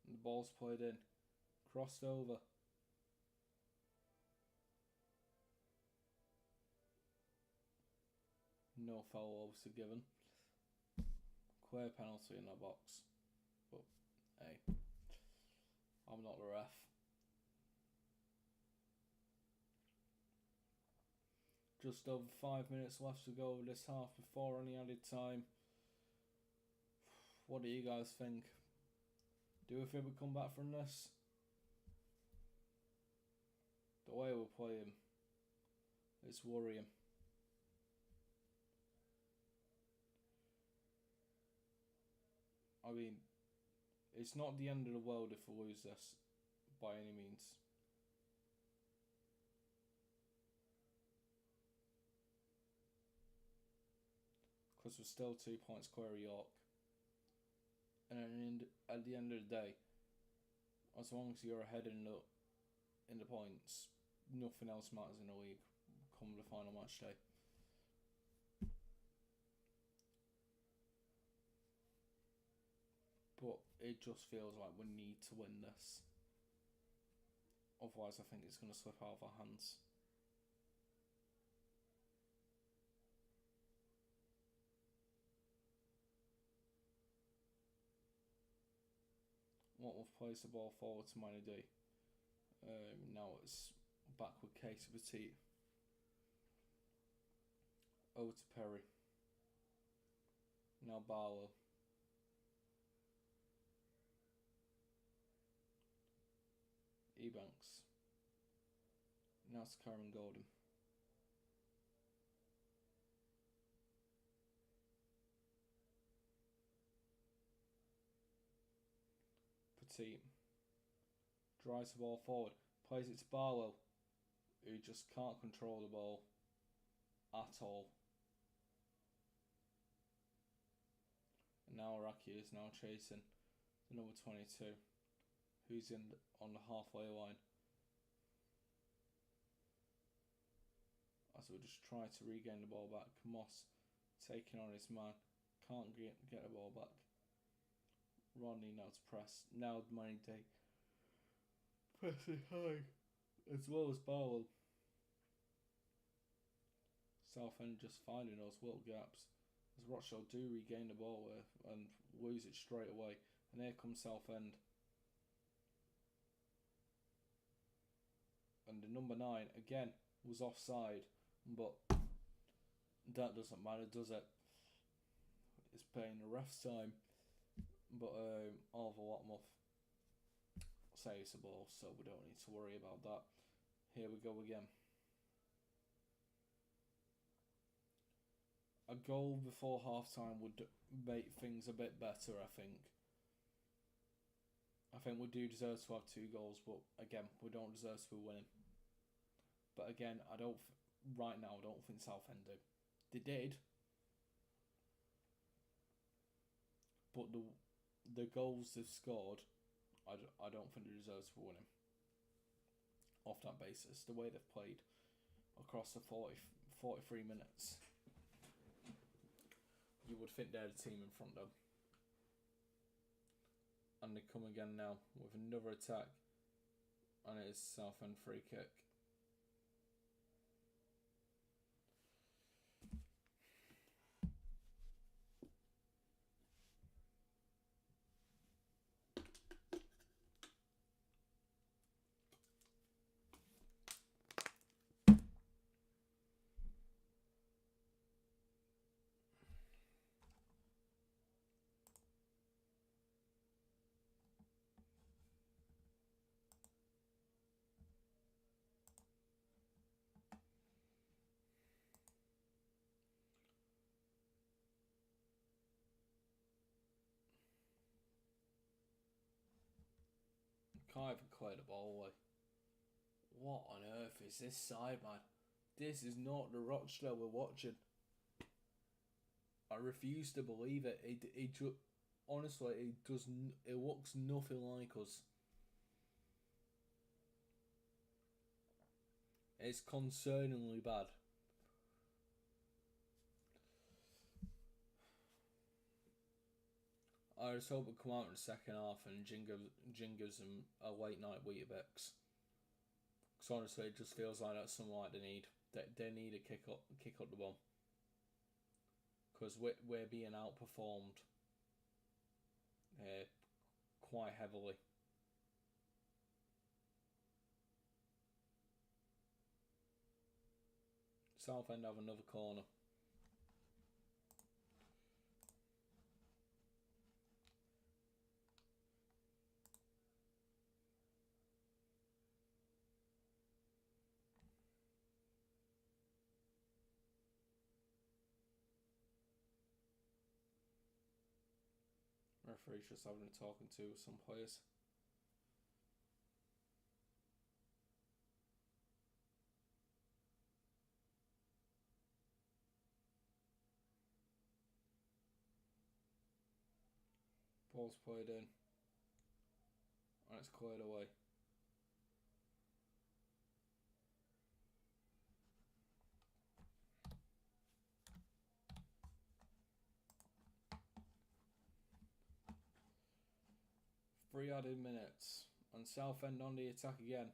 The ball's played in. Crossed over. No foul obviously given. Clear penalty in that box. But hey, I'm not the ref. Just over 5 minutes left to go this half before any added time. What do you guys think? Do we think we'll come back from this? The way we're playing, it's worrying. I mean, It's not the end of the world if we lose this, by any means. Because we're still 2 points clear of York. And at the end of the day, as long as you're ahead in the points, nothing else matters in the league come the final match day. But it just feels like we need to win this. Otherwise, I think it's going to slip out of our hands. What we've placed the ball forward to Manny D. Now it's back with Casey Petit. Over to Perry. Now Barlow. Ebanks. Now it's Karen Golden. Petit drives the ball forward, plays it to Barlow, who just can't control the ball at all. And now Araki is now chasing the number 22, who's on the halfway line. As we just try to regain the ball back, Moss taking on his man, can't get the ball back. Rodney now to press. Now Manny Day pressing high, as well as Barlow. Southend just finding those little gaps, as Rochdale do regain the ball and lose it straight away. And here comes Southend. And the number 9 again was offside, but that doesn't matter, does it? It's paying the ref's time. But Oliver Watmuth saves the ball, so we don't need to worry about that. Here we go again. A goal before half-time would make things a bit better, I think. I think we do deserve to have 2 goals, but again, we don't deserve to be winning. But again, right now, I don't think Southend do. They did. But the goals they've scored, I don't think they deserve to be winning. Off that basis, the way they've played across the 43 minutes, you would think they're the team in front of them. And they come again now with another attack, and it is Southend free kick. Can't even clear the ball away. What on earth is this side, man? This is not the Rochdale we're watching. I refuse to believe it. Honestly, it looks nothing like us. It's concerningly bad. I just hope we come out in the second half and Jing gives them a late night Weetabix. Because honestly, it just feels like that's something like they need. They need a kick up the bum. Because we're being outperformed quite heavily. Southend have another corner. Referee's just having a talking to some players. Ball's played in. And it's cleared away. Three added minutes, and Southend on the attack again.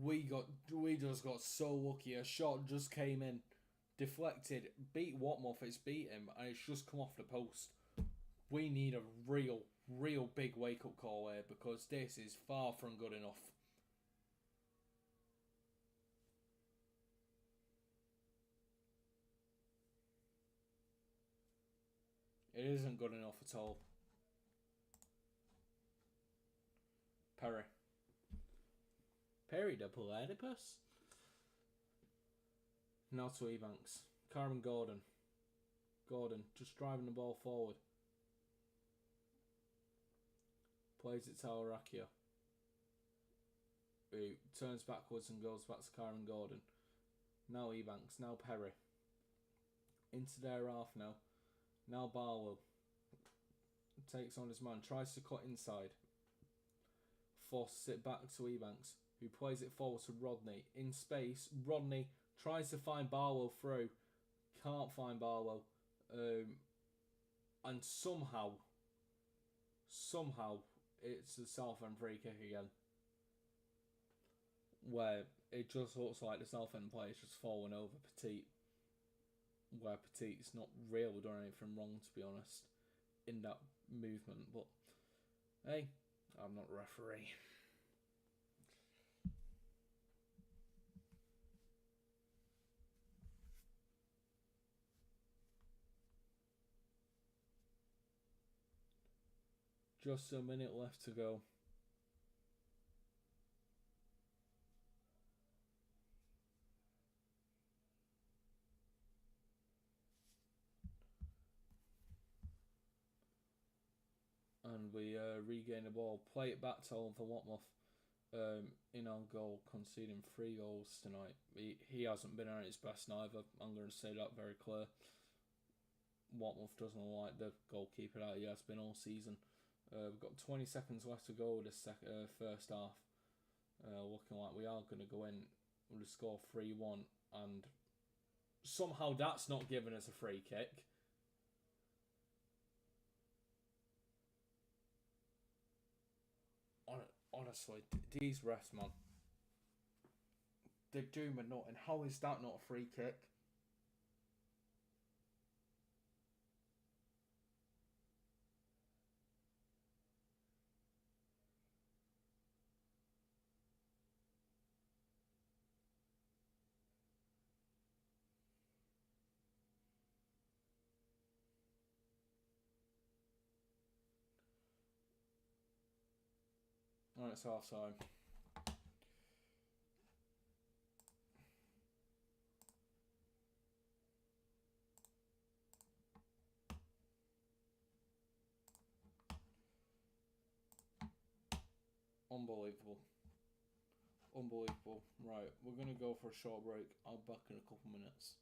We just got so lucky. A shot just came in, deflected, beat Watmouth. It's beat him, and it's just come off the post. We need a real big wake up call here, because this is far from good enough. It isn't good enough at all. Perry the platypus. Now to Ebanks. Karen Gordon just driving the ball forward. Plays it to Arakia, who turns backwards and goes back to Karen Gordon. Now Ebanks, now Perry. Into their half now. Now Barlow takes on his man, tries to cut inside. Forces it back to Ebanks, who plays it forward to Rodney. In space, Rodney tries to find Barlow through. Can't find Barlow. And somehow, it's the Southend free kick again. Where it just looks like the Southend player's just fallen over Petit. Where Petit's not really done anything wrong, to be honest, in that movement. But hey, I'm not a referee. Just a minute left to go. And we regain the ball. Play it back to Owen for Watmouth. In on goal, conceding 3 goals tonight. He hasn't been at his best neither. I'm going to say that very clear. Watmouth doesn't like the goalkeeper that he has been all season. We've got 20 seconds left to go this first half. Looking like we are going to go in with a score 3-1, and somehow that's not giving us a free kick. Honestly, these refs, man, they're doing nothing. How is that not a free kick? And it's half time. Unbelievable. Right, we're going to go for a short break. I'll be back in a couple minutes.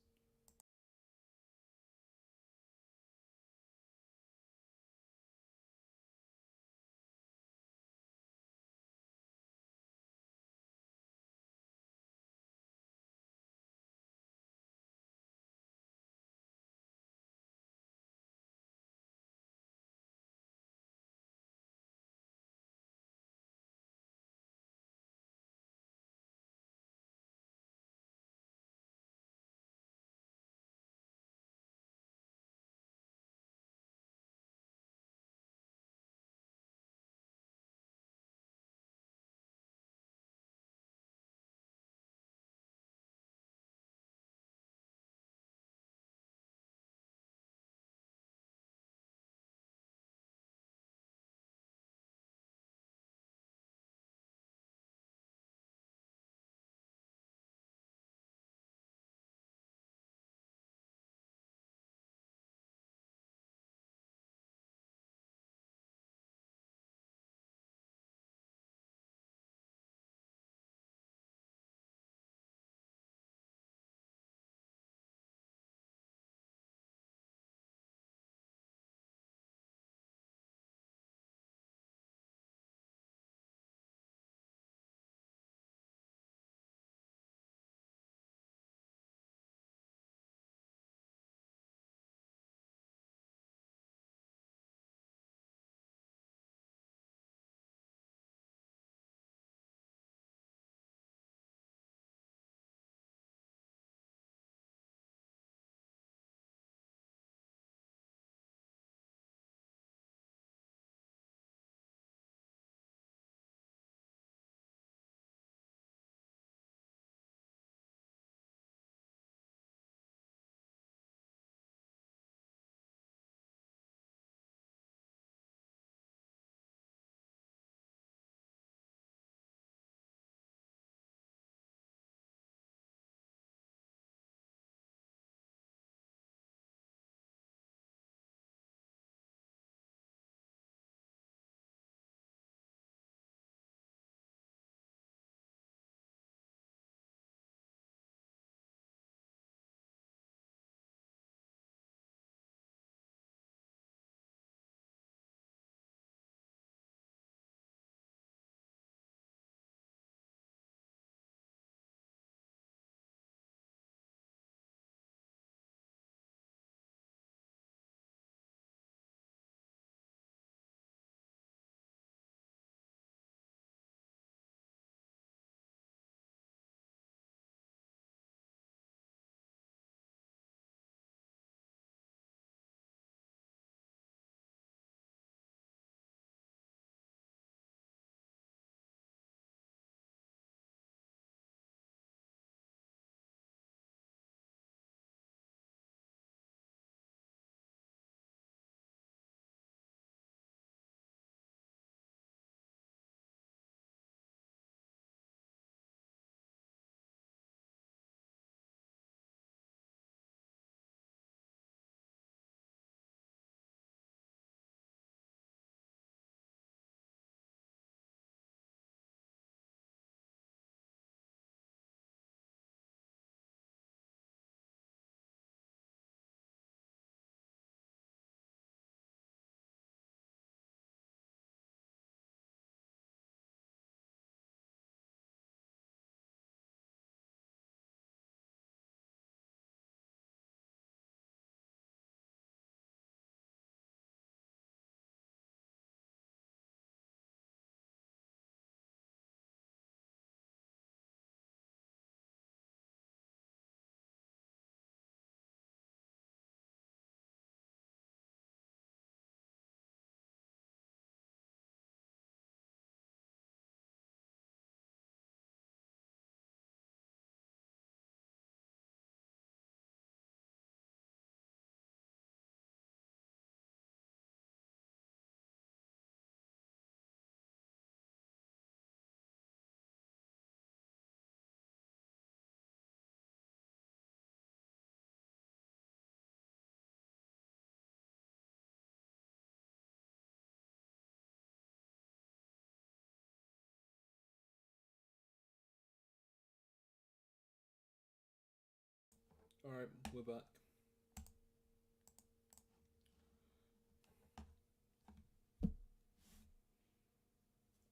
Alright, we're back.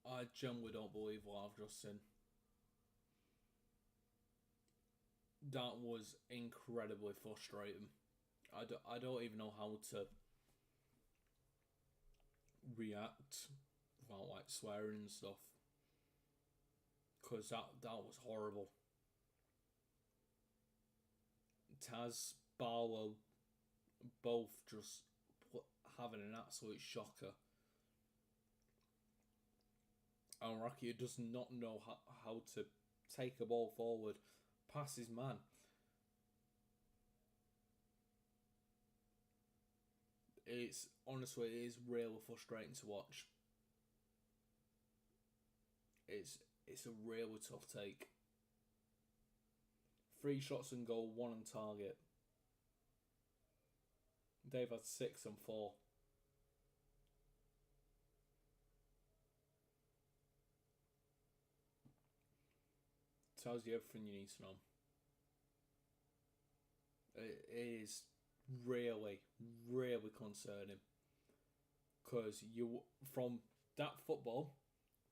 I genuinely don't believe what I've just seen. That was incredibly frustrating. I don't even know how to react without like swearing and stuff. Because that was horrible. Taz, Barlow, both just having an absolute shocker. And Rakia does not know how to take a ball forward, pass his man. It's honestly, it is really frustrating to watch. It's a really tough take. 3 shots and goal, 1 on target. They've had 6 and 4. Tells you everything you need to know. It is really, really concerning. Because from that football,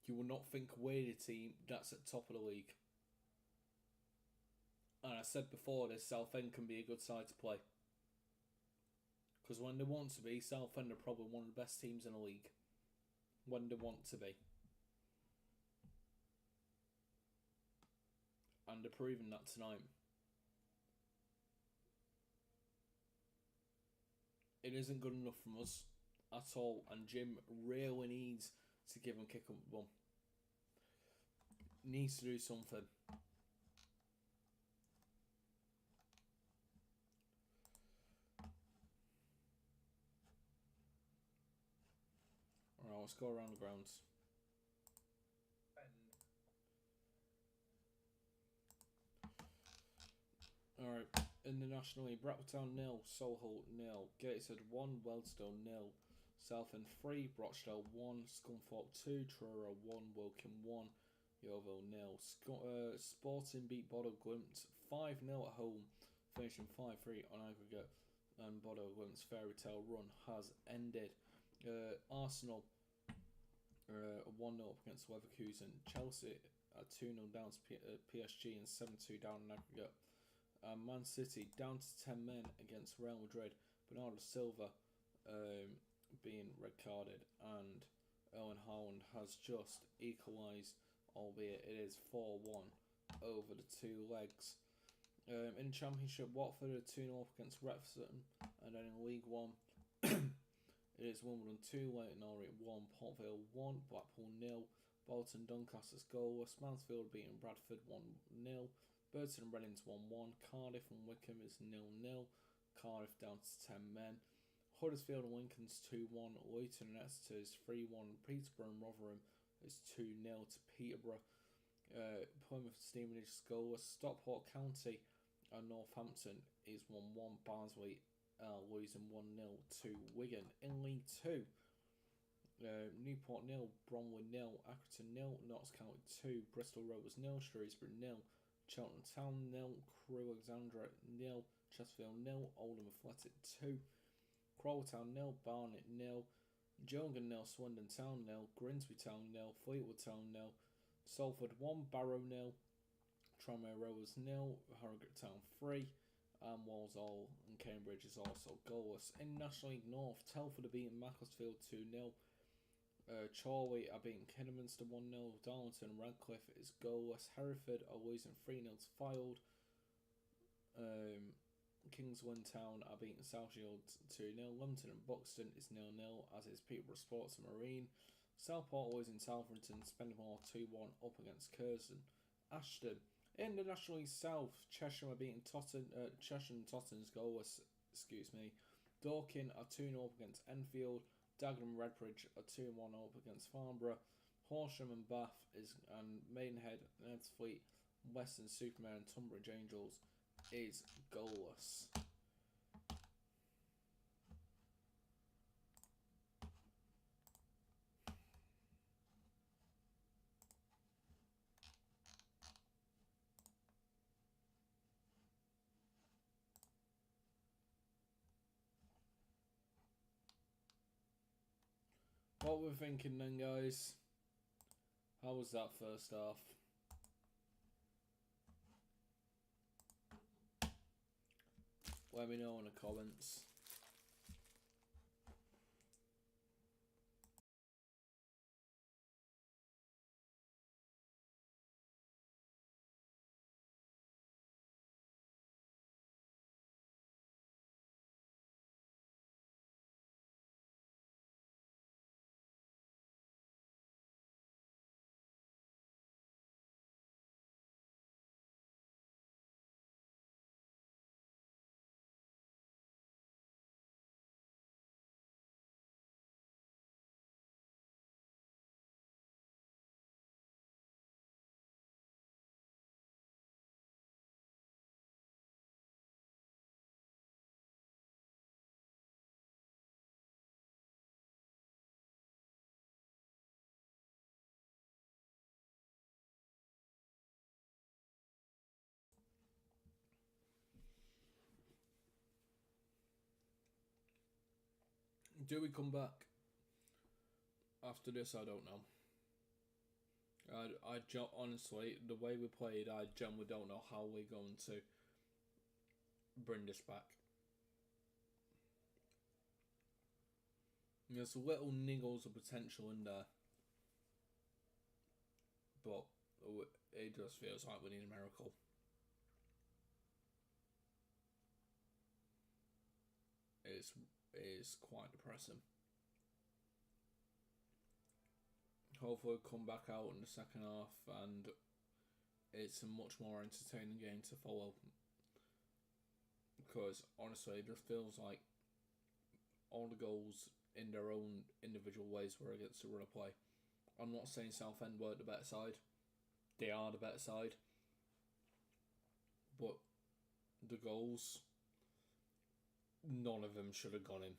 you will not think we're the team that's at top of the league. And I said before this, Southend can be a good side to play. Because when they want to be, Southend are probably one of the best teams in the league. When they want to be. And they're proving that tonight. It isn't good enough from us at all. And Jim really needs to give them kick up the bum. Needs to do something. Alright, let's go around the grounds. Alright, in the National League, Bradford 0, Solihull 0, Gateshead 1, Wealdstone 0, Southend 3, Rochdale 1, Scunthorpe 2, Truro 1, Woking 1, Yeovil 0. Sporting beat Bodo Glimt 5-0 at home, finishing 5-3 on aggregate, and Bodo Glimt's fairy tale run has ended. Arsenal 1-0 up against Leverkusen, Chelsea 2-0 down to PSG and 7-2 down in aggregate. Man City down to 10 men against Real Madrid. Bernardo Silva being red carded, and Owen Haaland has just equalised, albeit it is 4-1 over the 2 legs. In the Championship, Watford are 2-0 up against Wrexham, and then in League One, it is Wimbledon 2, Leyton Orient 1, Port Vale 1, Blackpool 0, Bolton Doncaster's goalless, Mansfield beating Bradford 1-0. Burton and Reading's 1-1, Cardiff and Wickham is 0-0, Cardiff down to 10 men, Huddersfield and Lincoln's 2-1, Luton and Exeter is 3-1, Peterborough and Rotherham is 2-0 to Peterborough, Plymouth Stevenage goalless, Stockport County and Northampton is 1-1, Barnsley losing 1-0 to Wigan. In League 2, Newport 0, Bromley 0, Accrington 0, Notts County 2, Bristol Rovers 0, Shrewsbury 0, Cheltenham Town 0, Crewe Alexandra 0, Chesterfield 0, Oldham Athletic 2, Crawley Town 0, Barnet 0, Gillingham 0, Swindon Town 0, Grimsby Town 0, Fleetwood Town 0, Salford 1, Barrow 0, Tranmere Rovers 0, Harrogate Town 3, and Walsall and Cambridge is also goalless. In National League North, Telford are beating Macclesfield 2-0. Chorley are beating Kidderminster 1-0. Darlington and Radcliffe is goalless. Hereford are losing 3-0 to Fylde. Kingsland Town are beating South Shields 2-0. Lumpton and Buxton is 0-0, as is Peterborough Sports and Marine. Southport losing Southampton, Spennymoor 2-1 up against Curzon. Ashton. In the National League South, Cheshire are beating Cheshire and Tottenham's goalless. Dorking are 2-0 up against Enfield. Dagenham and Redbridge are 2-1 up against Farnborough. Horsham and Bath and Maidenhead and Ebbsfleet, Western Supermare and Tunbridge Angels is goalless. What we're thinking then, guys? How was that first half? Let me know in the comments. Do we come back after this? I don't know. Honestly, the way we played, I generally don't know how we're going to bring this back. There's little niggles of potential in there, but it just feels like we need a miracle. It's quite depressing. Hopefully we'll come back out in the second half and it's a much more entertaining game to follow. Because honestly, it just feels like all the goals in their own individual ways were against the run of play. I'm not saying Southend weren't the better side. They are the better side. But the goals, none of them should have gone in.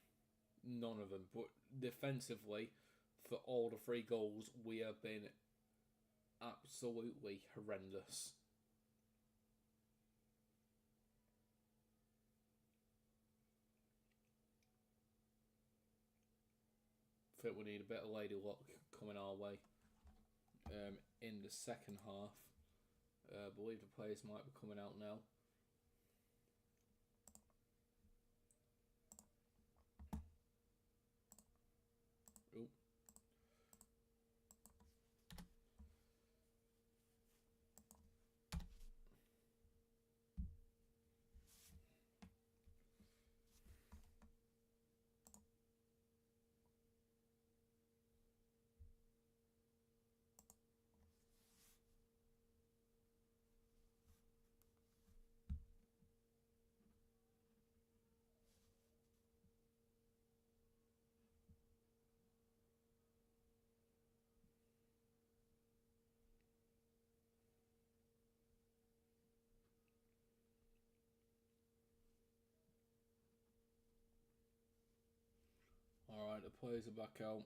None of them. But defensively, for all the 3 goals, we have been absolutely horrendous. I think we need a bit of lady luck coming our way in the second half. I believe the players might be coming out now. Ooh. Alright, the players are back out.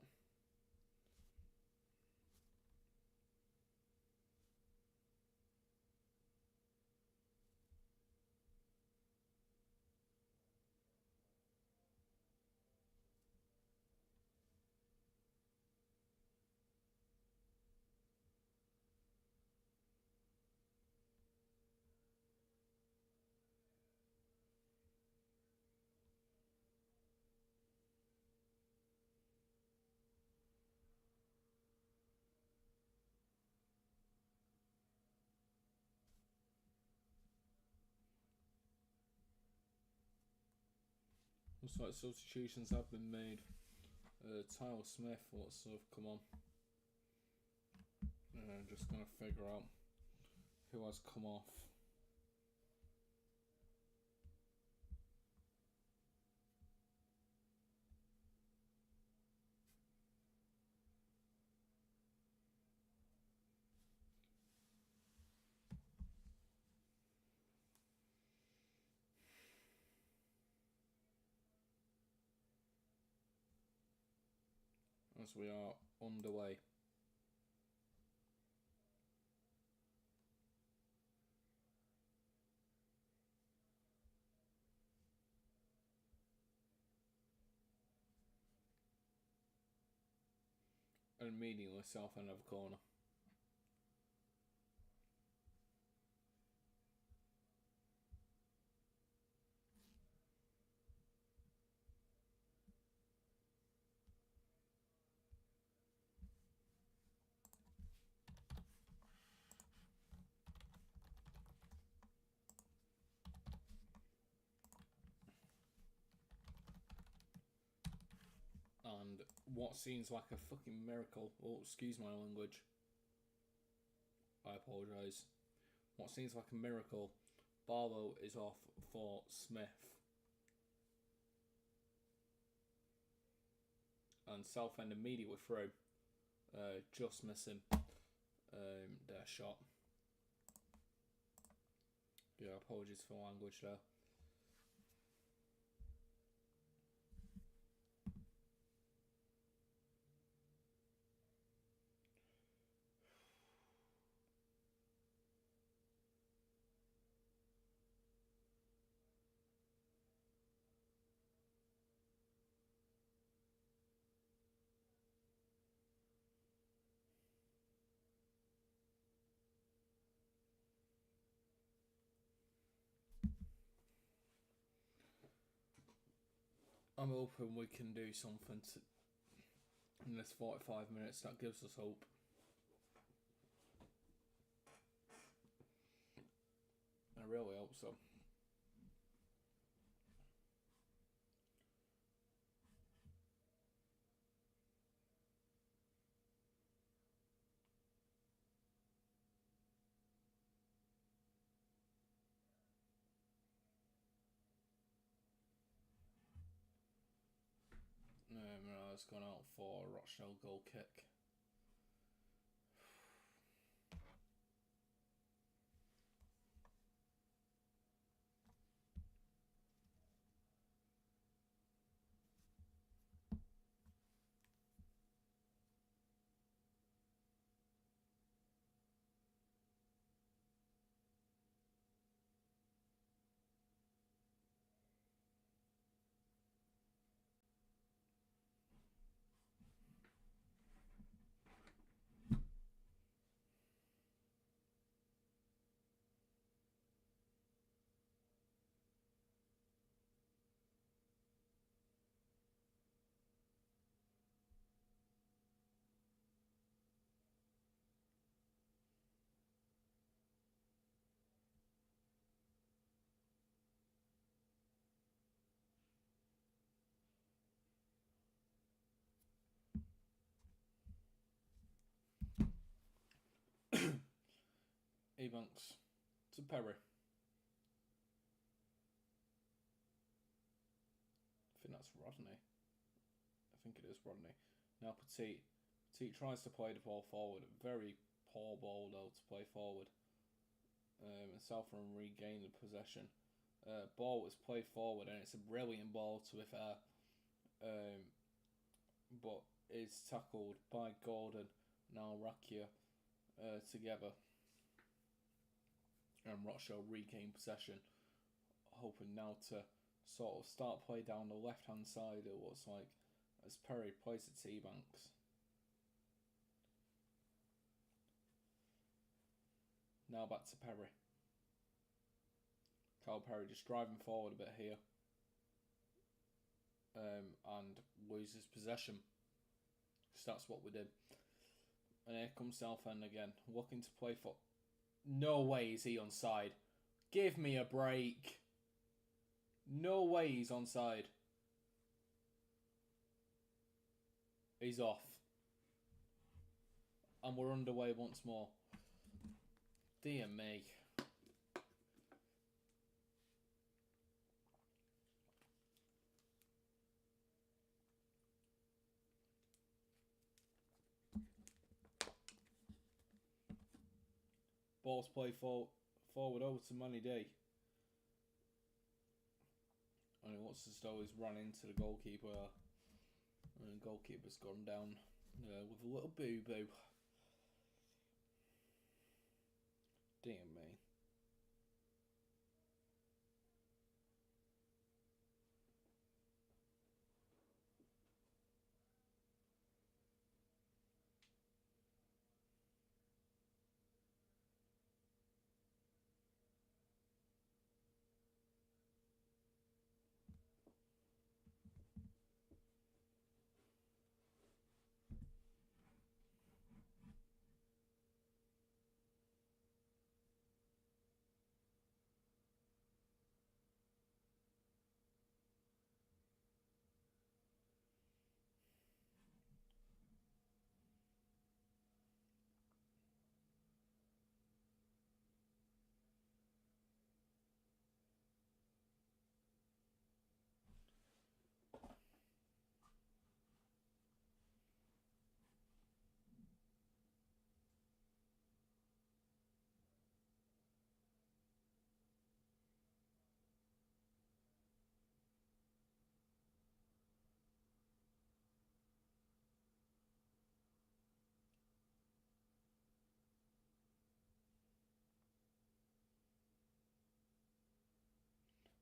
Looks like substitutions have been made. Tyler Smith looks to have come on. Just going to figure out who has come off. As we are underway. and immediately Southend have a corner. And what seems like a fucking miracle, oh, excuse my language, I apologise. What seems like a miracle, Barlow is off for Smith. And Southend immediately through, just missing their shot. Yeah, apologies for language there. I'm hoping we can do something in this 45 minutes that gives us hope. I really hope so. No, it's gone out for a Rochdale goal kick. Ebanks to Perry. I think that's Rodney. I think it is Rodney. Now Petit. Petit tries to play the ball forward. Very poor ball though to play forward. And Southend regain the possession. Ball was played forward and it's a brilliant ball to be fair. But is tackled by Gordon now Rakia together. And Rochdale regain possession, hoping now to sort of start play down the left hand side, it looks like, as Perry plays it to Ebanks. Now back to Perry. Carl Perry just driving forward a bit here. And loses possession. Because that's what we did. And here comes Southend again, looking to play for... No way is he onside. Give me a break. No way he's onside. He's off. And we're underway once more. Dear me. Ball's played forward over to Manny D. And it looks as though he's run into the goalkeeper. And the goalkeeper's gone down with a little boo-boo. Dear me.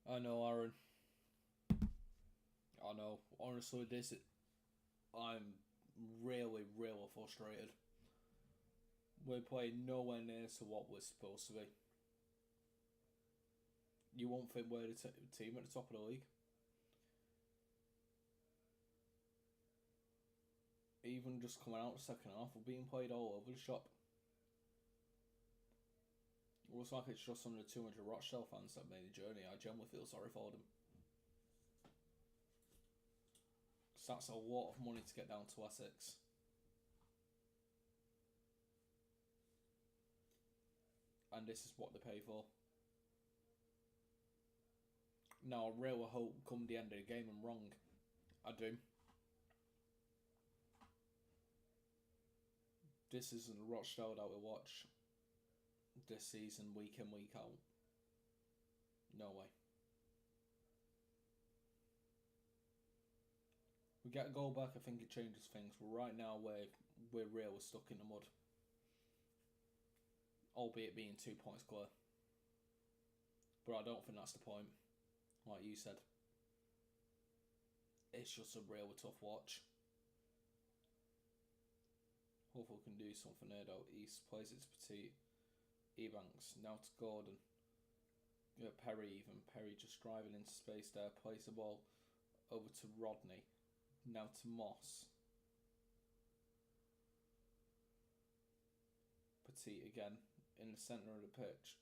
I know, Aaron. I know. Honestly, I'm really, really frustrated. We're playing nowhere near to what we're supposed to be. You won't think we're the team at the top of the league. Even just coming out the second half, we're being played all over the shop. It looks like it's just under 200 Rochdale fans that made the journey. I genuinely feel sorry for them. Because that's a lot of money to get down to Essex. And this is what they pay for. Now, I really hope come the end of the game I'm wrong. I do. This isn't the Rochdale that we watch this season, week in, week out. No way. We get a goal back, I think it changes things. But right now, we're really stuck in the mud. Albeit being 2 points clear. But I don't think that's the point. Like you said. It's just a really tough watch. Hopefully we can do something there though. East plays it to Petit. Ebanks. Now to Gordon. Perry even. Perry just driving into space there. Plays the ball over to Rodney. Now to Moss. Petit again. In the centre of the pitch.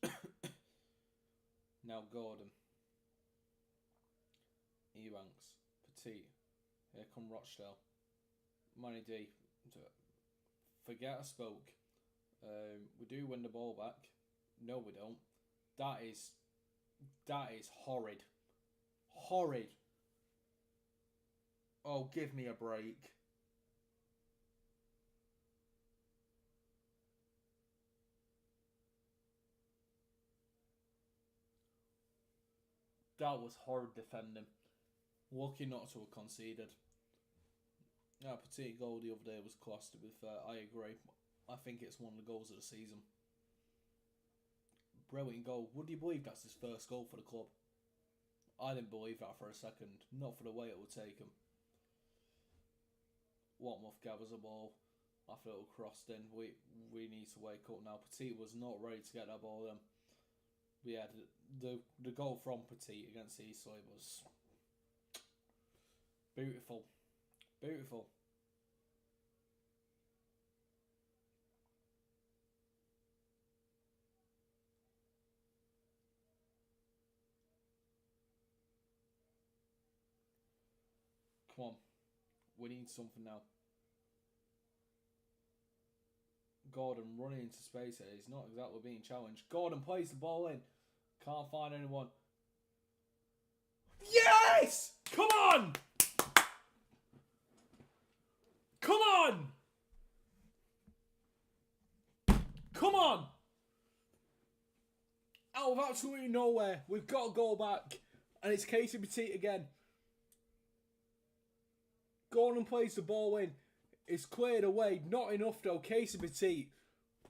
Now Gordon. Ebanks. Petit. Here come Rochdale. Manny D. Forget I spoke. We do win the ball back. No, we don't. That is horrid. Horrid. Oh, give me a break. That was horrid defending. Lucky not to have conceded. That Petit goal the other day was class, to be fair. I agree. I think it's one of the goals of the season. Brilliant goal. Would you believe that's his first goal for the club? I didn't believe that for a second. Not for the way it would take him. Watmuth gathers a ball. After it crossed in. We need to wake up now. Petit was not ready to get that ball in. But yeah, the goal from Petit against Eastleigh was beautiful. Beautiful. Come on. We need something now. Gordon running into space here. He's not exactly being challenged. Gordon plays the ball in. Can't find anyone. Yes! Come on! Come on! Come on! Out of absolutely nowhere, we've got a goal back. And it's Casey Petit again. Gordon plays the ball in. It's cleared away. Not enough though. Casey Petit,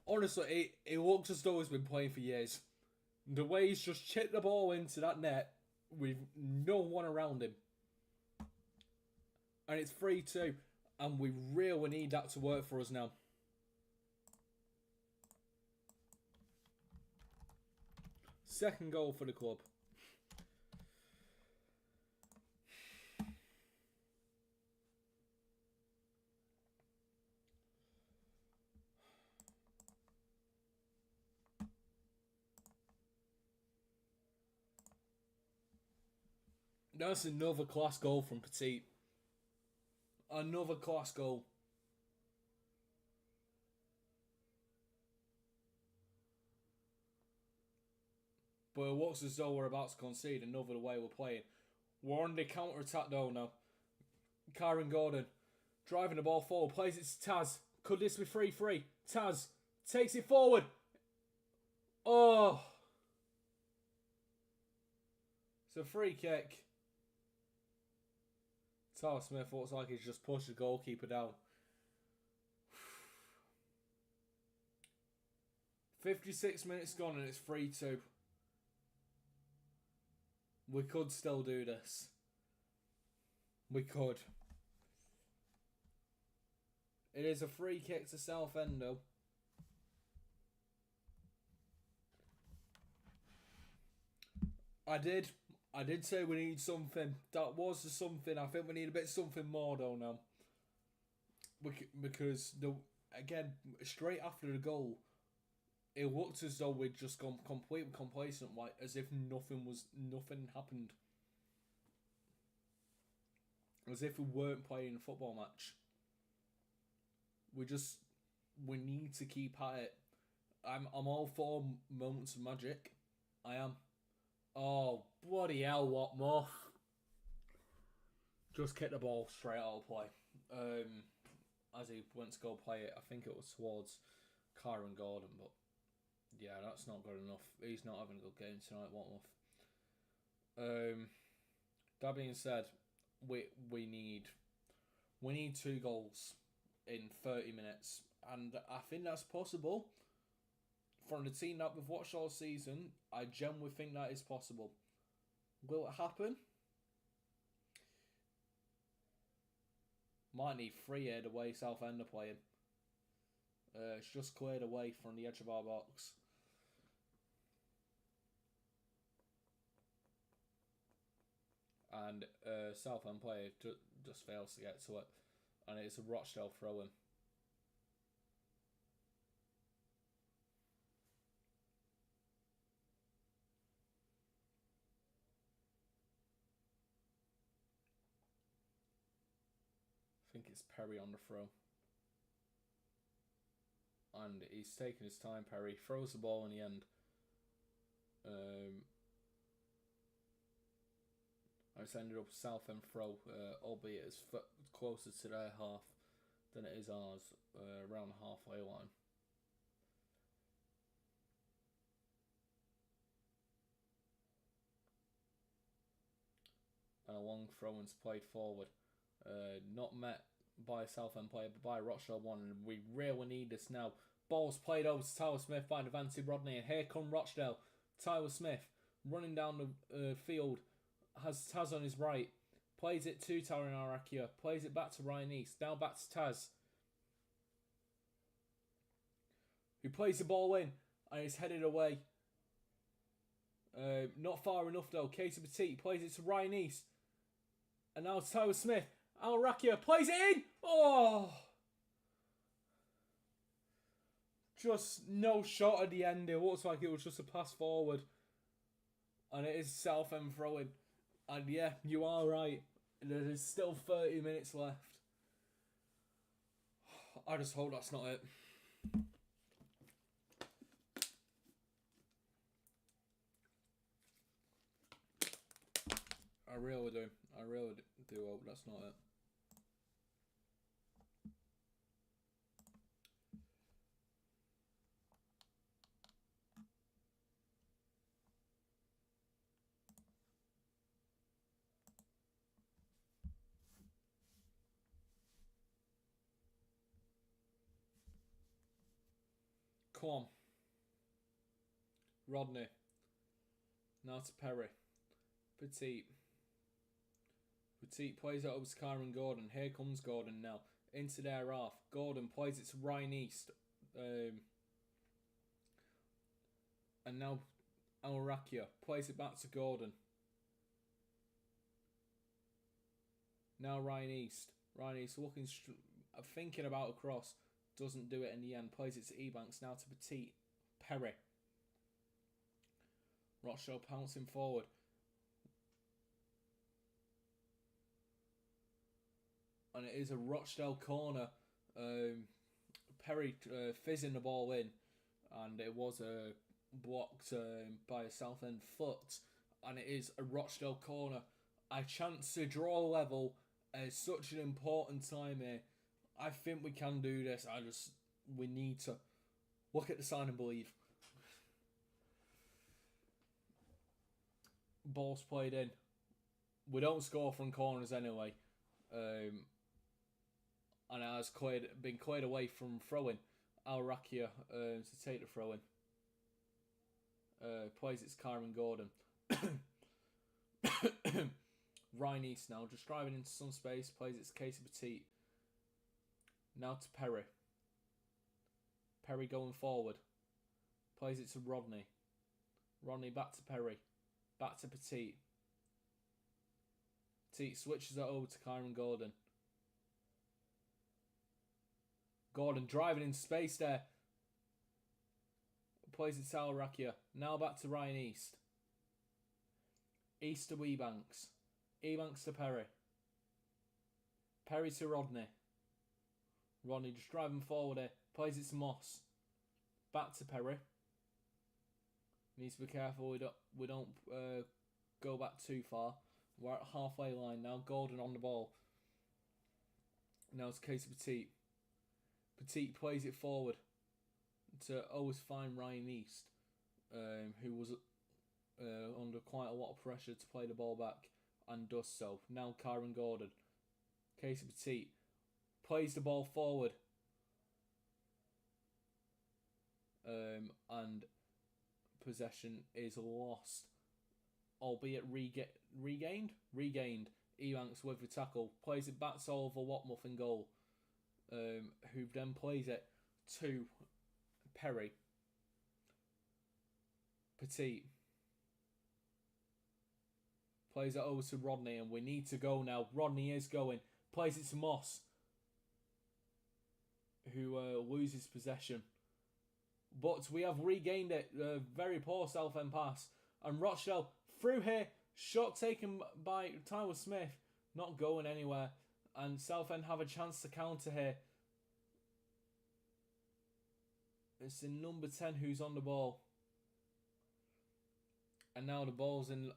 honestly, it looks as though he's been playing for years. The way he's just chipped the ball into that net with no one around him. And it's 3-2. And we really need that to work for us now. Second goal for the club. That's another class goal from Petit. Another class goal. But it looks as though we're about to concede another the way we're playing. We're on the counter-attack though now. Kieran Gordon driving the ball forward. Plays it to Taz. Could this be 3-3? Taz takes it forward. Oh. It's a free kick. Tyler Smith looks like he's just pushed the goalkeeper down. 56 minutes gone and it's 3-2. We could still do this. We could. It is a free kick to Southend though. I did say we need something. That was the something. I think we need a bit something more though now. Because again, straight after the goal, it looked as though we'd just gone completely complacent, like as if nothing happened. As if we weren't playing a football match. We need to keep at it. I'm all for moments of magic. I am. Oh, bloody hell, what more? Just kick the ball straight out of play. As he went to go play it, I think it was towards Kyron Gordon, but yeah, that's not good enough. He's not having a good game tonight, Watmouth. That being said, we need 2 goals in 30 minutes, and I think that's possible. From the team that we've watched all season, I genuinely think that is possible. Will it happen? Might need 3 here the way Southend are playing. It's just cleared away from the edge of our box. And Southend player just fails to get to it. And it's a Rochdale throw-in. I think it's Perry on the throw. And he's taking his time, Perry. Throws the ball in the end. It's ended up a Southend throw, albeit it's closer to their half than it is ours, around the halfway line. And a long throw-in's played forward. Not met by a Southend player, but by Rochdale one, and we really need this now. Ball's played over to Tyler Smith by Devante Rodney, and here come Rochdale. Tyler Smith running down the field, has Taz on his right, plays it to Taron Arakia, plays it back to Ryan East, now back to Taz, who plays the ball in, and it's headed away. Not far enough though. Casey Petit plays it to Ryan East, and now Tyler Smith. Al Rakia plays it in! Oh! Just no shot at the end. It looks like it was just a pass forward. And it is Southend throwing. And yeah, you are right. There is still 30 minutes left. I just hope that's not it. I really do. I really do hope that's not it. Come on. Rodney. Now to Perry. Petit. Petit plays it over to Kyron Gordon. Here comes Gordon now. Into their half. Gordon plays it to Ryan East. And now Al Rakia plays it back to Gordon. Now Ryan East. Ryan East looking, thinking about a cross. Doesn't do it in the end. Plays it to Ebanks. Now to Petit. Perry. Rochdale pouncing forward. And it is a Rochdale corner. Perry fizzing the ball in. And it was blocked by a Southend foot. And it is a Rochdale corner. I chance to draw level at such an important time here. I think we can do this. We need to look at the sign and believe. Ball's played in. We don't score from corners anyway. And it has been cleared away from throwing. Al Rakia to take the throw-in. Plays it's Kyron Gordon. Ryan East now, just driving into some space, plays its Casey Petit. Now to Perry. Perry going forward. Plays it to Rodney. Rodney back to Perry. Back to Petit. Petit switches it over to Kyron Gordon. Gordon driving in space there. Plays it to Al Rakia. Now back to Ryan East. East to Ebanks. Ebanks to Perry. Perry to Rodney. Rodney just driving forward here. Plays it to Moss. Back to Perry. Needs to be careful we don't go back too far. We're at halfway line now. Gordon on the ball. Now it's Casey Petit. Petit plays it forward to always find Ryan East, who was under quite a lot of pressure to play the ball back, and does so. Now Kyron Gordon. Casey Petit plays the ball forward, and possession is lost, albeit regained. Ebanks with the tackle, plays it back to Oliver Watmuth in goal, who then plays it to Perry. Petit plays it over to Rodney, and we need to go now. Rodney is going. Plays it to Moss, who loses possession. But we have regained it. Very poor Southend pass. And Rochdale through here. Shot taken by Tyler Smith. Not going anywhere. And Southend have a chance to counter here. It's the number 10 who's on the ball. And now the ball's in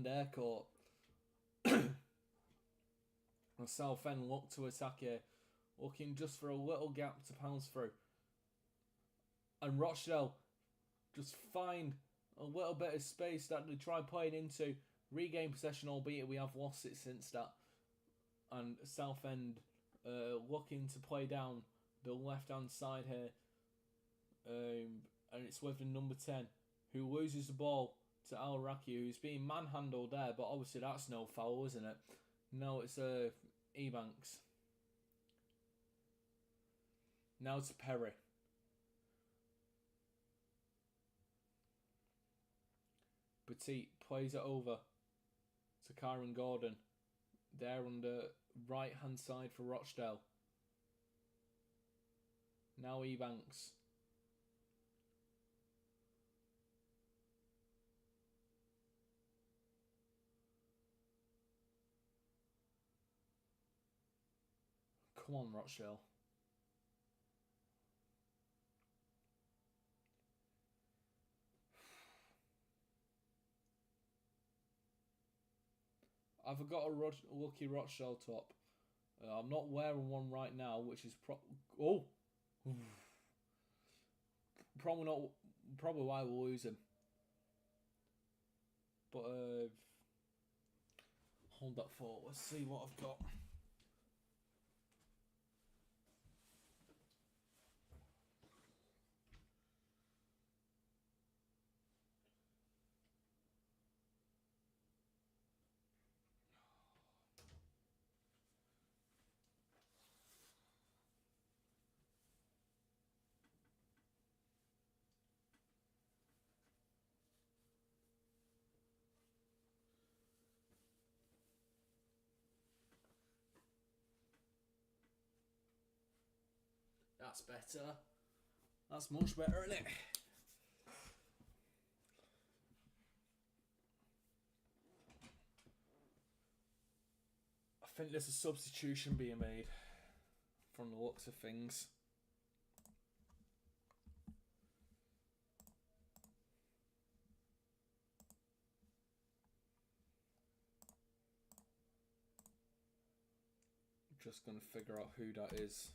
their court. And Southend look to attack here. Looking just for a little gap to pounce through. And Rochdale just find a little bit of space that they try playing into. Regain possession, albeit we have lost it since that. And Southend looking to play down the left-hand side here. And it's with the number 10, who loses the ball to Al Raki, who's being manhandled there, but obviously that's no foul, isn't it? No, it's Ebanks. Now to Perry. Petit plays it over to Kyron Gordon. There on the right hand side for Rochdale. Now Ebanks. Come on, Rochdale. I've got a lucky Rochdale top. I'm not wearing one right now, which is probably why we're losing. But hold that thought. Let's see what I've got. That's better. That's much better, isn't it? I think there's a substitution being made from the looks of things. Just going to figure out who that is.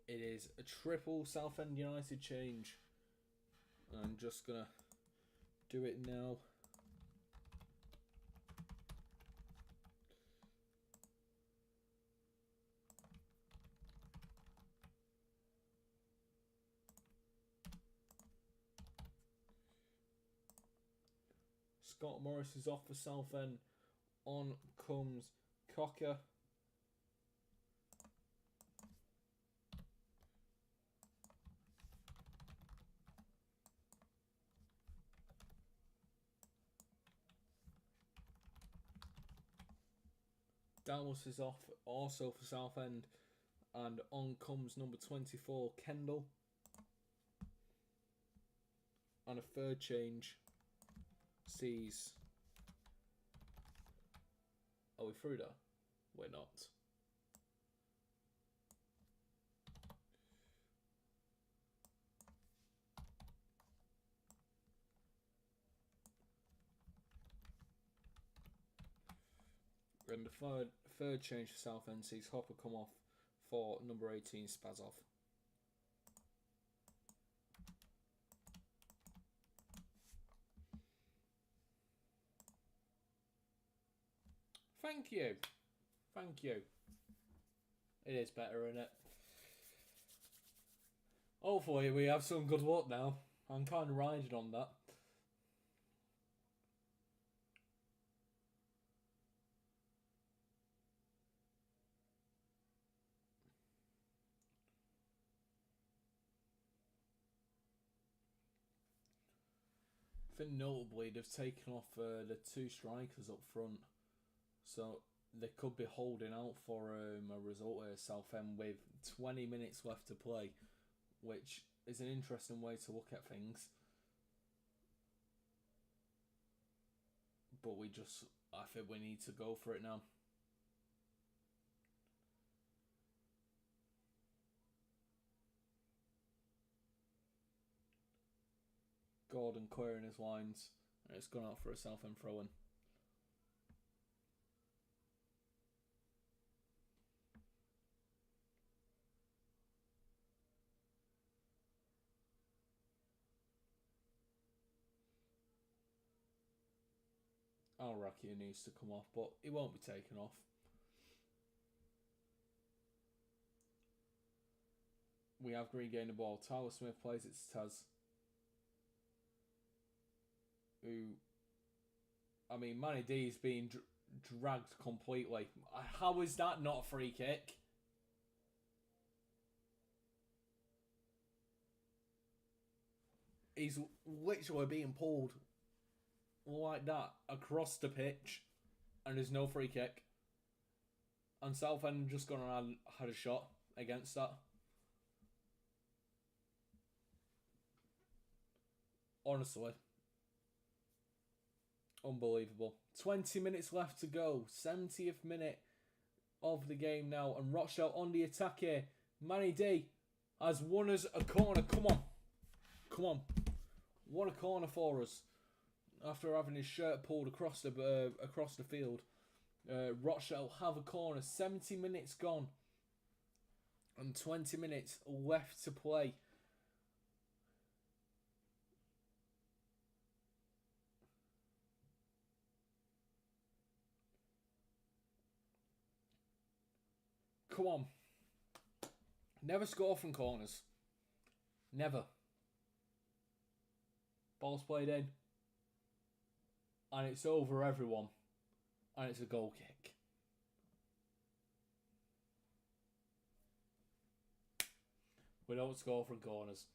It is a triple Southend United change. I'm just going to do it now. Scott Morris is off for Southend. On comes Cocker. Dallas is off also for Southend. And on comes number 24, Kendall. And a third change sees... Are we through there? We're not. And the third change for Southend sees Hopper come off for number 18, Spazov. Thank you. Thank you. It is better, isn't it? Hopefully we have some good luck now. I'm kind of riding on that. I think notably they've taken off the two strikers up front. So they could be holding out for a result here, Southend, with 20 minutes left to play, which is an interesting way to look at things. But I think we need to go for it now. Gordon clearing his lines, and it's gone out for a Southend throw-in. Al-Raki needs to come off, but he won't be taken off. We have Green getting the ball. Tyler Smith plays it to Taz. Manny D is being dragged completely. How is that not a free kick? He's literally being pulled like that across the pitch, and there's no free kick. And Southend just gone and had a shot against that. Honestly. Unbelievable. 20 minutes left to go. 70th minute of the game now. And Rochdale on the attack here. Manny D has won us a corner. Come on. Come on. Won a corner for us. After having his shirt pulled across the field. Rochdale have a corner. 70 minutes gone. And 20 minutes left to play. Come on. Never score from corners. Never. Ball's played in. And it's over everyone. And it's a goal kick. We don't score from corners.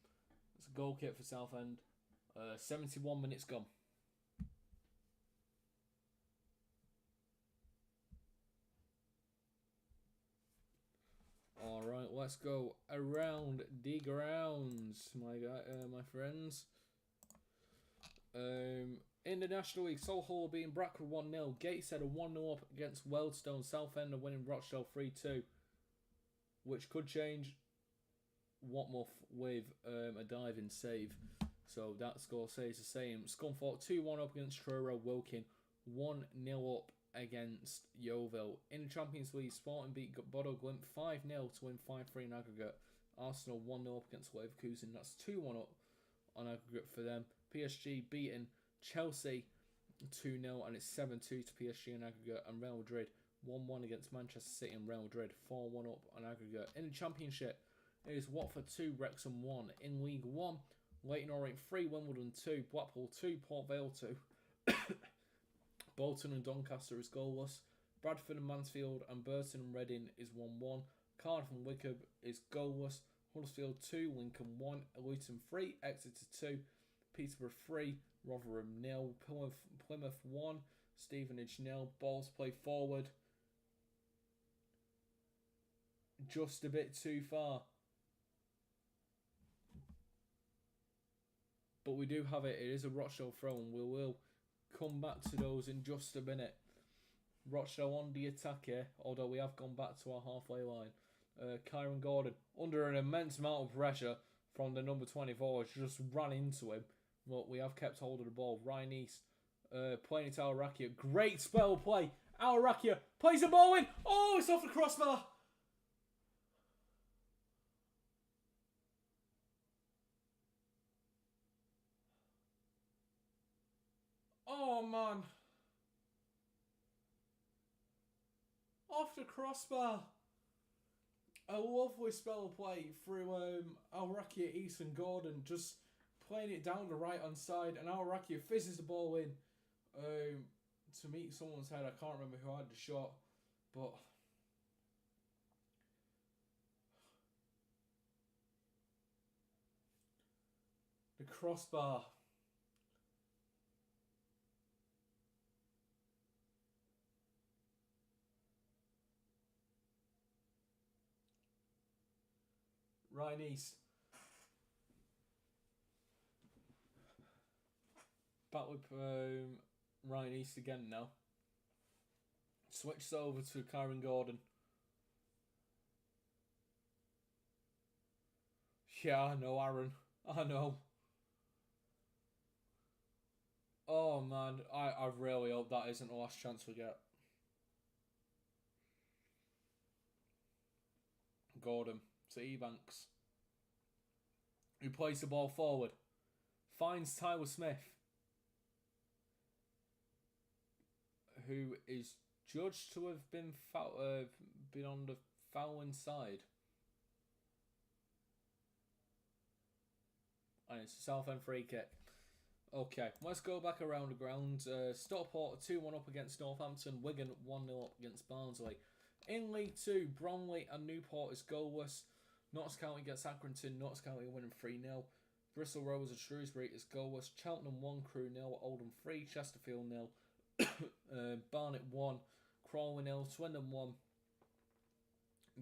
It's a goal kick for Southend. 71 minutes gone. Alright, let's go around the grounds, my friends. In the National League, Solihull beating Bradford 1-0. Gateshead are 1-0 up against Wealdstone. Southend are winning Rochdale 3-2. Which could change Watmouth with a diving save. So that score stays the same. Scunthorpe 2-1 up against Truro. Woking 1-0 up against Yeovil. In the Champions League, Sporting beat Bodo Glimt 5-0 to win 5-3 in aggregate. Arsenal 1-0 up against Leverkusen. That's 2-1 up on aggregate for them. PSG beating Chelsea 2-0, and it's 7-2 to PSG on aggregate. And Real Madrid 1-1 against Manchester City, and Real Madrid 4-1 up on aggregate. In the Championship, it is Watford 2, Wrexham 1. In League 1, Leyton Orient 3, Wimbledon 2, Blackpool 2, Port Vale 2. Bolton and Doncaster is goalless. Bradford and Mansfield and Burton and Reading is 1-1. Cardiff and Wickham is goalless. Huddersfield 2, Lincoln 1, Luton 3, Exeter 2, Peterborough 3, Rotherham 0, Plymouth 1, Stevenage 0. Balls play forward. Just a bit too far. But we do have it. It is a Rochdale throw, and we will come back to those in just a minute. Rochdale on the attack here, although we have gone back to our halfway line. Kieran Gordon, under an immense amount of pressure from the number 24, just ran into him. But we have kept hold of the ball. Ryan East playing it to Al Rakia. Great spell play. Al Rakia plays the ball in. Oh, it's off the crossbar. Oh, man. Off the crossbar. A lovely spell of play through Al Rakia, East and Gordon, just playing it down the right hand side, and Al Rakia fizzes the ball in to meet someone's head. I can't remember who had the shot, but the crossbar. Ryan East. Back with Ryan East again now. Switches over to Kieran Gordon. Yeah, I know, Aaron. I know. Oh, man. I really hope that isn't the last chance we get. Gordon to Ebanks, who plays the ball forward, finds Tyler Smith, who is judged to have been on the fouling side, and it's a Southend free kick. Okay, let's go back around the ground. Stockport 2-1 up against Northampton. Wigan 1-0 up against Barnsley. In League 2, Bromley and Newport is goalless. Notts County gets Accrington. Notts County winning 3-0. Bristol Rovers and Shrewsbury is goalless. Cheltenham 1, Crewe 0, Oldham 3, Chesterfield 0, Barnet 1, Crawley 0, Swindon 1,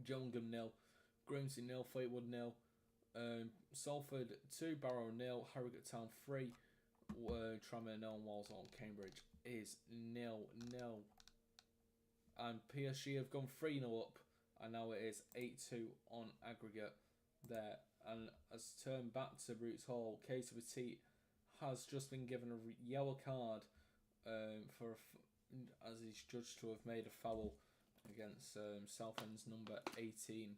Gillingham 0, Grimsby 0, Fleetwood 0, Salford 2, Barrow 0, Harrogate Town 3, Tranmere 0, and Walsall and Cambridge is 0-0. And PSG have gone 3-0 up, and now it is 8-2 on aggregate there. And as turned back to Roots Hall, Keita Petit has just been given a yellow card as he's judged to have made a foul against Southend's number 18.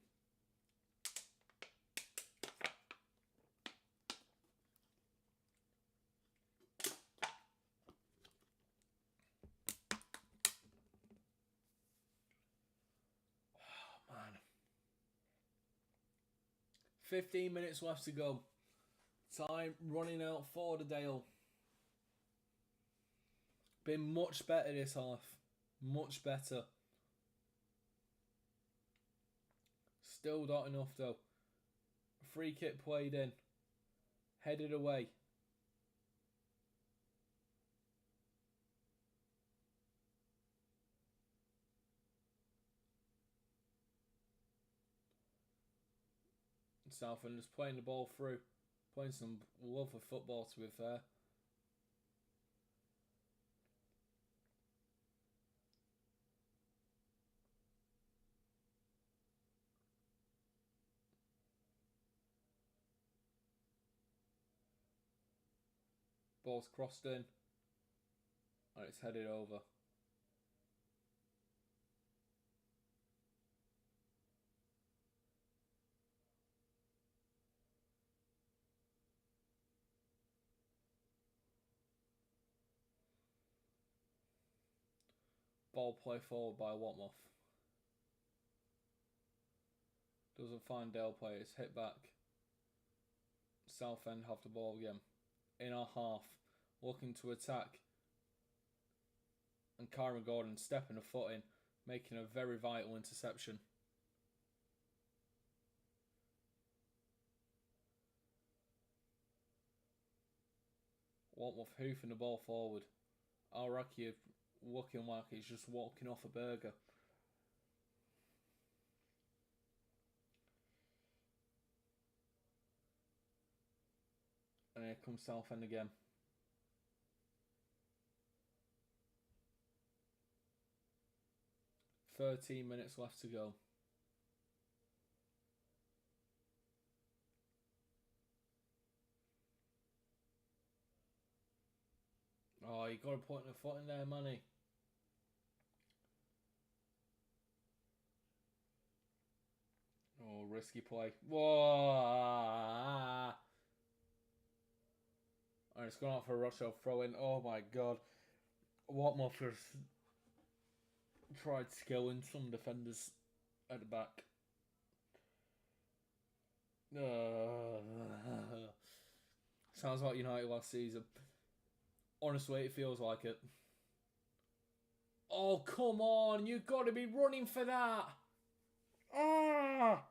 Oh, man. 15 minutes left to go. Time running out for the Dale. Been much better this half. Much better. Still not enough though. Free kick played in. Headed away. Southend is playing the ball through. Playing some lovely football, to be fair. Ball's crossed in. And it's headed over. ball play forward by Watmouth. Doesn't find Dale players. Hit back. Southend have the ball again. In our half. Looking to attack. And Kyron Gordon stepping a foot in. Making a very vital interception. Watmouth hoofing the ball forward. Al-Raki looking like he's just walking off a burger. And here comes Southend again. "13 minutes left to go. Oh, you got to put a foot in there, Manny. Oh, risky play. Whoa! And it's gone out for a Rochdale throw in. Oh my god. Watmouth has tried skilling some defenders at the back. Sounds like United last season. Honestly, it feels like it. Oh, come on. You've got to be running for that. Ah!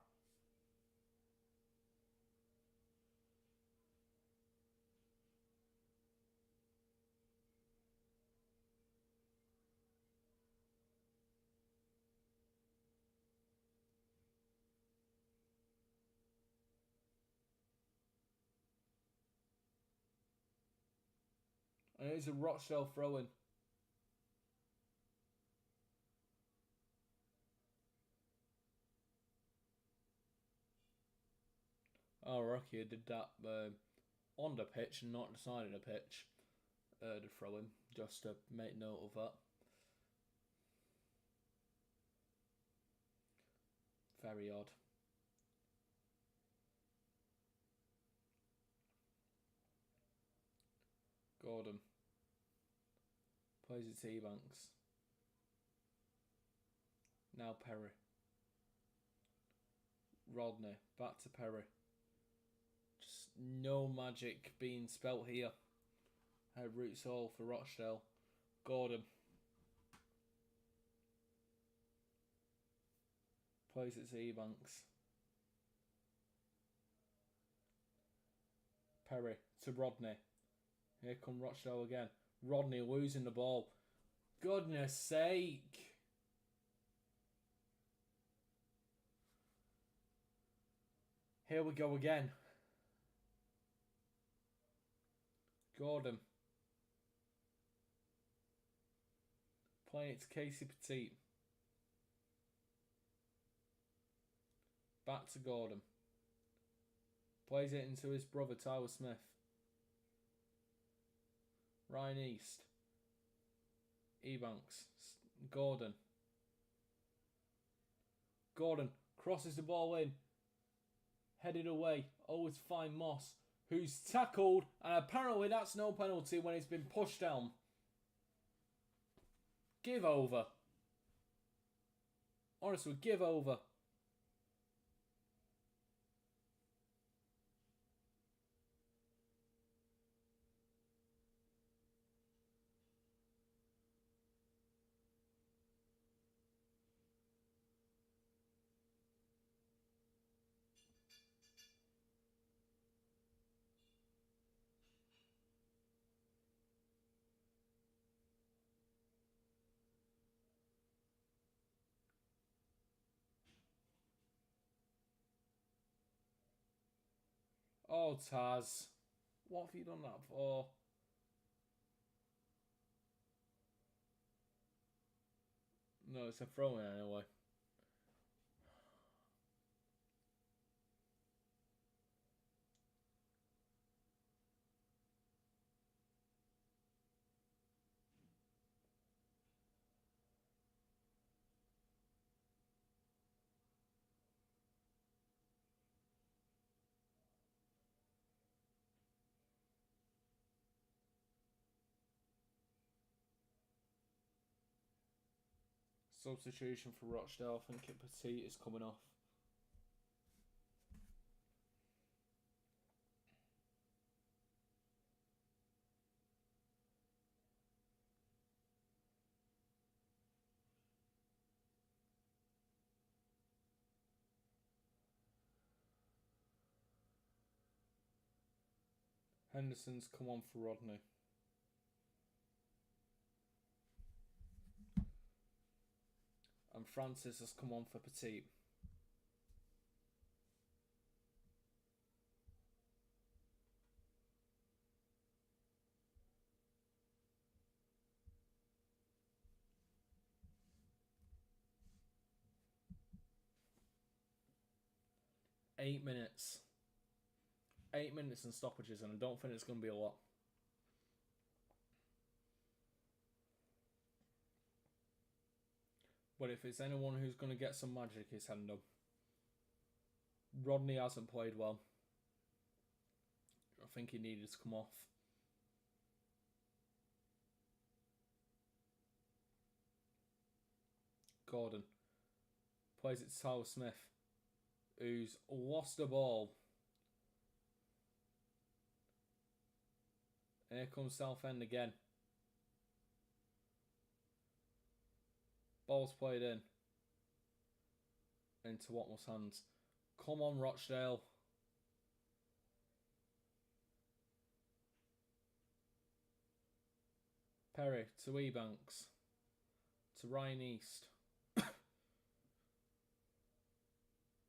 And it's a Rochdale throw-in. Oh, Rocky did that on the pitch and not the side of the pitch. The throw-in, just to make note of that. Very odd. Gordon. Plays it to Ebanks. Now Perry. Rodney. Back to Perry. Just no magic being spelt here. Head roots all for Rochdale. Gordon. Plays it to Ebanks. Perry to Rodney. Here come Rochdale again. Rodney losing the ball. Goodness sake. Here we go again. Gordon. Playing it to Casey Petit. Back to Gordon. Plays it into his brother Tyler Smith. Ryan East. Ebanks. Gordon. Gordon crosses the ball in. Headed away. Always find Moss, who's tackled, and apparently that's no penalty when it's been pushed down. Give over. Honestly, give over. Oh, Taz. What have you done that for? No, it's a throw-in anyway. Substitution for Rochdale. I think Petit is coming off. Henderson's come on for Rodney. And Francis has come on for Petit. Eight minutes. 8 minutes and stoppages, and I don't think it's going to be a lot. But if it's anyone who's going to get some magic, it's Hendo. Rodney hasn't played well. I think he needed to come off. Gordon plays it to Tyler Smith, who's lost the ball. Here comes Southend again. Ball's played in. Into Watmore's hands. Come on, Rochdale. Perry to Ebanks. To Ryan East.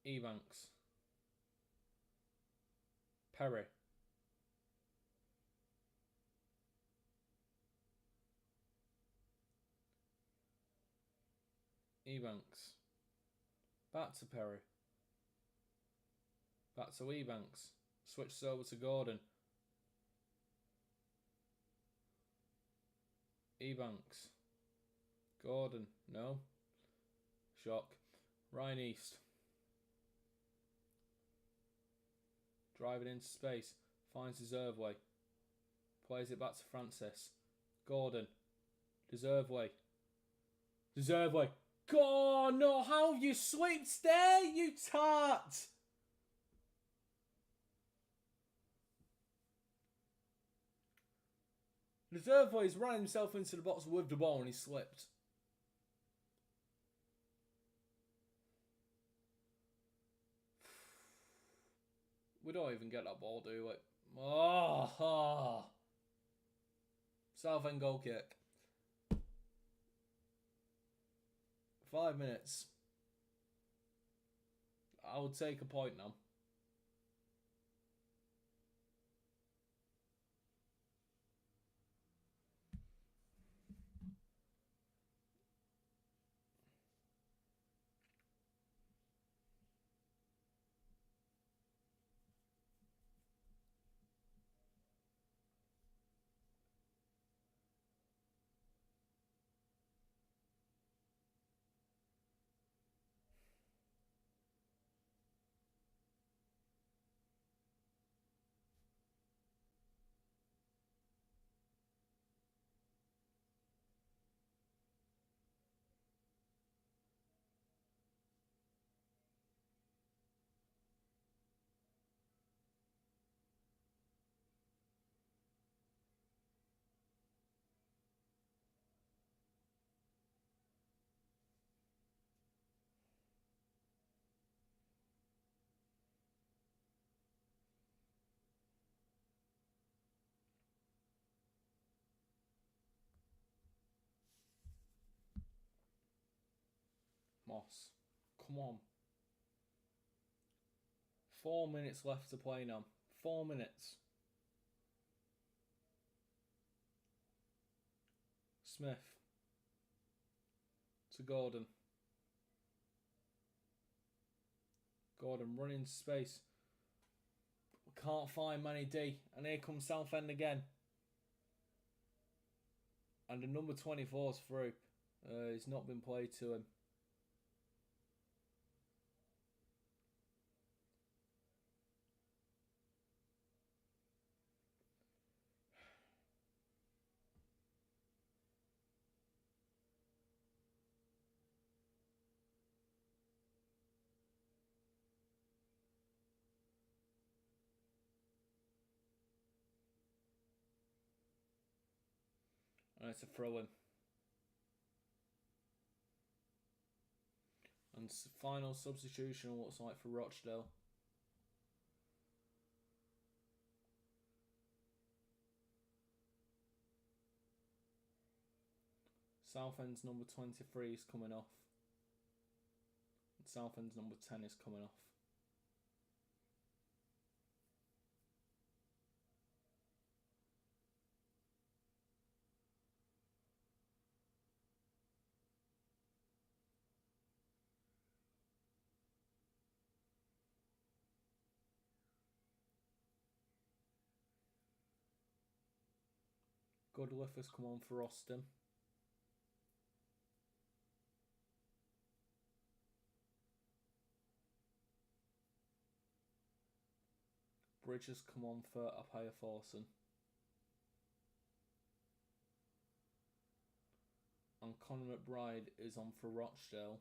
Ebanks. Perry. Ebanks. Back to Perry. Back to Ebanks. Switches over to Gordon. Ebanks. Gordon. No. Shock. Ryan East. Driving into space. Finds Deserveway. Plays it back to Francis. Gordon. Deserveway. Deserveway. God, no, how have you slipped there, you tart? Deserveway's ran himself into the box with the ball and he slipped. We don't even get that ball, do we? Oh. Southend goal kick. 5 minutes. I would take a point now. Moss. Come on. 4 minutes left to play now. 4 minutes. Smith. To Gordon. Gordon running into space. Can't find Manny D. And here comes Southend again. And the number 24's through. He's not been played to him. And it's a throw-in. And final substitution looks like for Rochdale. Southend's number 23 is coming off. And Southend's number 10 is coming off. Goodliff has come on for Austin. Bridge has come on for Apaya Forson. And Conor McBride is on for Rochdale,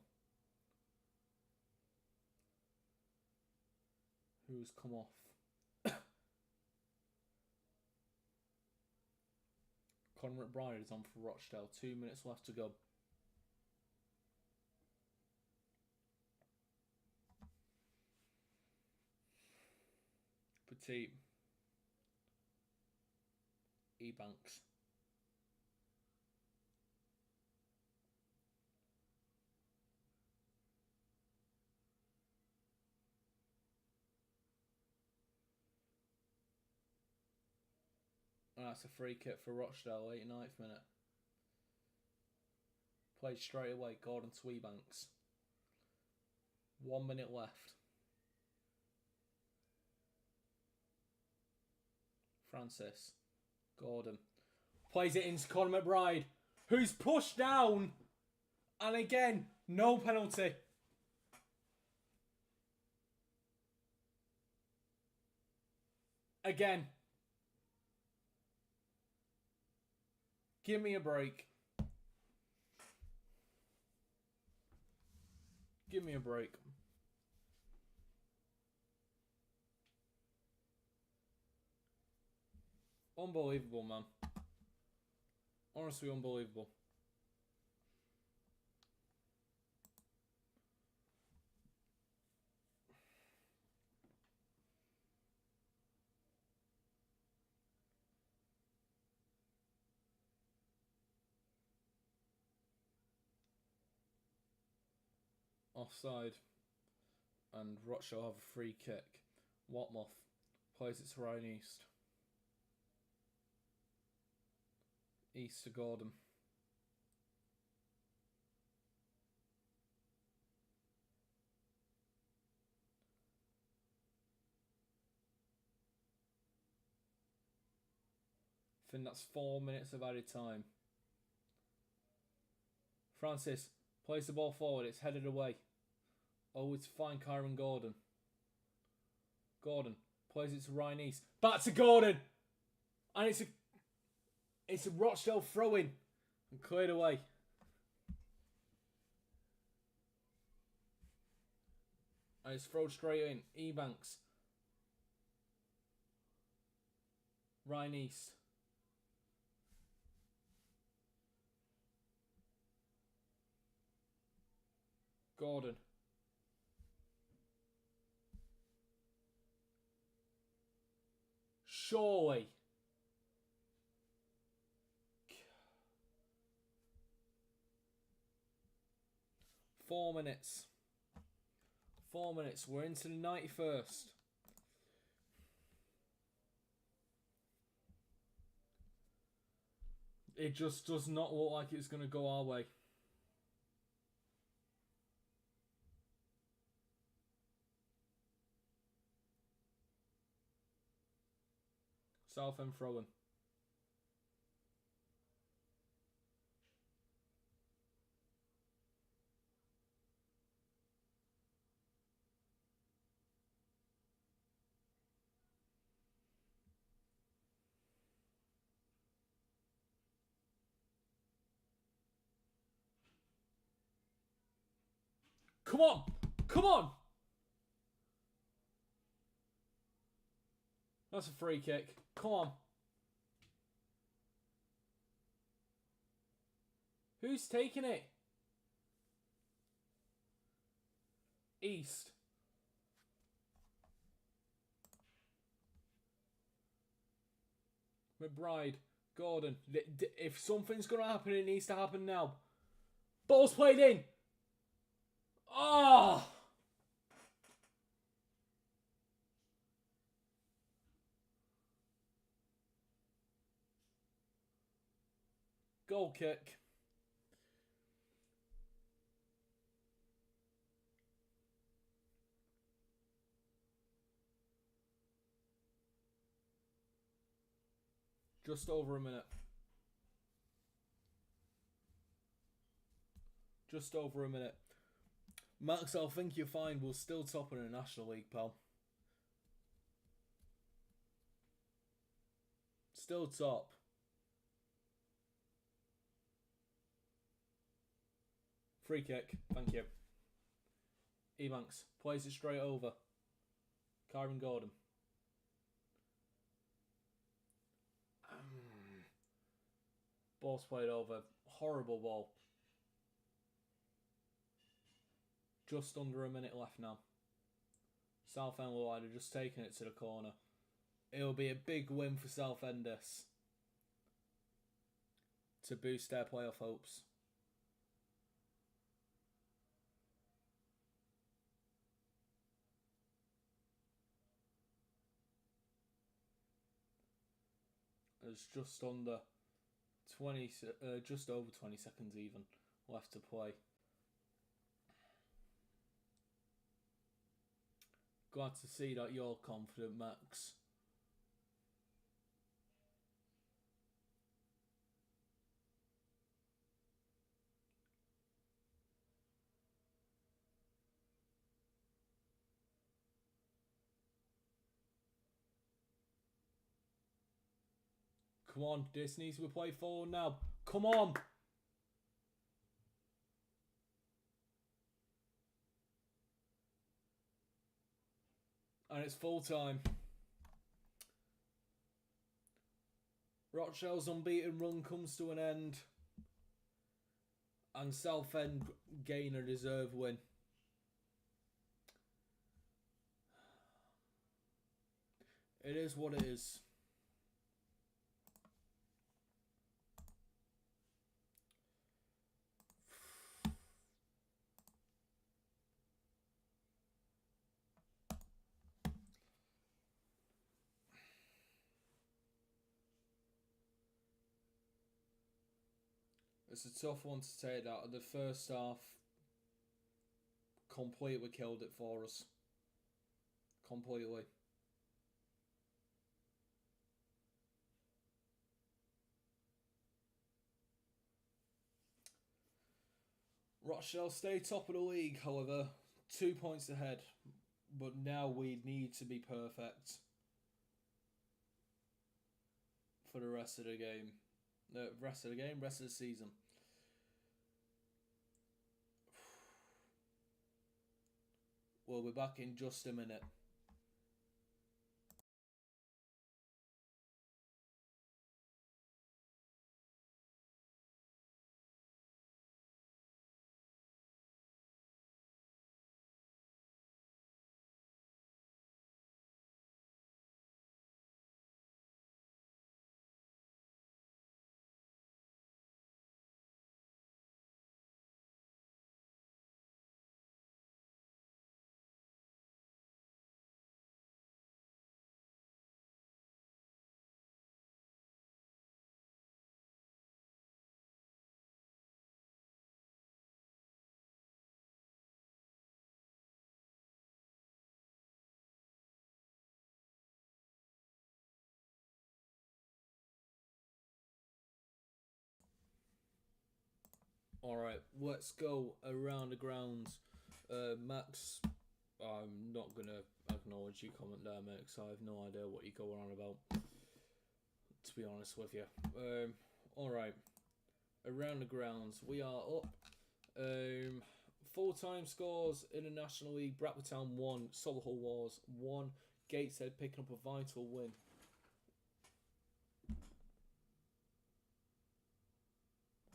who's come off. Conor McBride is on for Rochdale. 2 minutes left to go. Petit. Ebanks. And that's a free kick for Rochdale, 89th minute. Played straight away, Gordon to Ebanks. 1 minute left. Francis. Gordon. Plays it into Conor McBride, who's pushed down. And again, no penalty. Again. Give me a break. Give me a break. Unbelievable, man. Honestly, unbelievable. Offside. And Rochdale have a free kick. Watmoth plays it to Ryan East. East to Gordon. I think that's 4 minutes of added time. Francis plays the ball forward. It's headed away. Oh, it's fine, Kyron Gordon. Gordon plays it to Ryan East. Back to Gordon. And it's a Rochdale throw-in. And cleared away. And it's thrown straight in. Ebanks. Ryan East. Gordon. Surely. Four minutes. 4 minutes. We're into the 91st. It just does not look like it's going to go our way. Southend throwing. Come on! Come on! That's a free kick. Come on. Who's taking it? East. McBride. Gordon. If something's going to happen, it needs to happen now. Ball's played in. Oh! Goal kick. Just over a minute. Just over a minute. Max, I think you're fine. We're still top in the National League, pal. Still top. Free kick. Thank you. Ebanks plays it straight over. Kyron Gordon. Ball's played over. Horrible ball. Just under a minute left now. Southend United are just taking it to the corner. It'll be a big win for Southend this to boost their playoff hopes. There's just under 20, just over 20 seconds even left to play. Glad to see that you're confident, Max. Come on, this needs to be played forward now. Come on! And it's full time. Rochdale's unbeaten run comes to an end. And Southend gain a deserved win. It is what it is. It's a tough one to take that. The first half completely killed it for us. Completely. Rochdale stay top of the league, however, 2 points ahead. But now we need to be perfect for the rest of the game. Rest of the season. We'll be back in just a minute. Alright, let's go around the grounds. Max, I'm not going to acknowledge your comment there, mate, because I have no idea what you're going on about, to be honest with you. Alright, around the grounds, we are up. Full-time scores in the National League: Bradford 1, Solihull Wars 1, Gateshead picking up a vital win.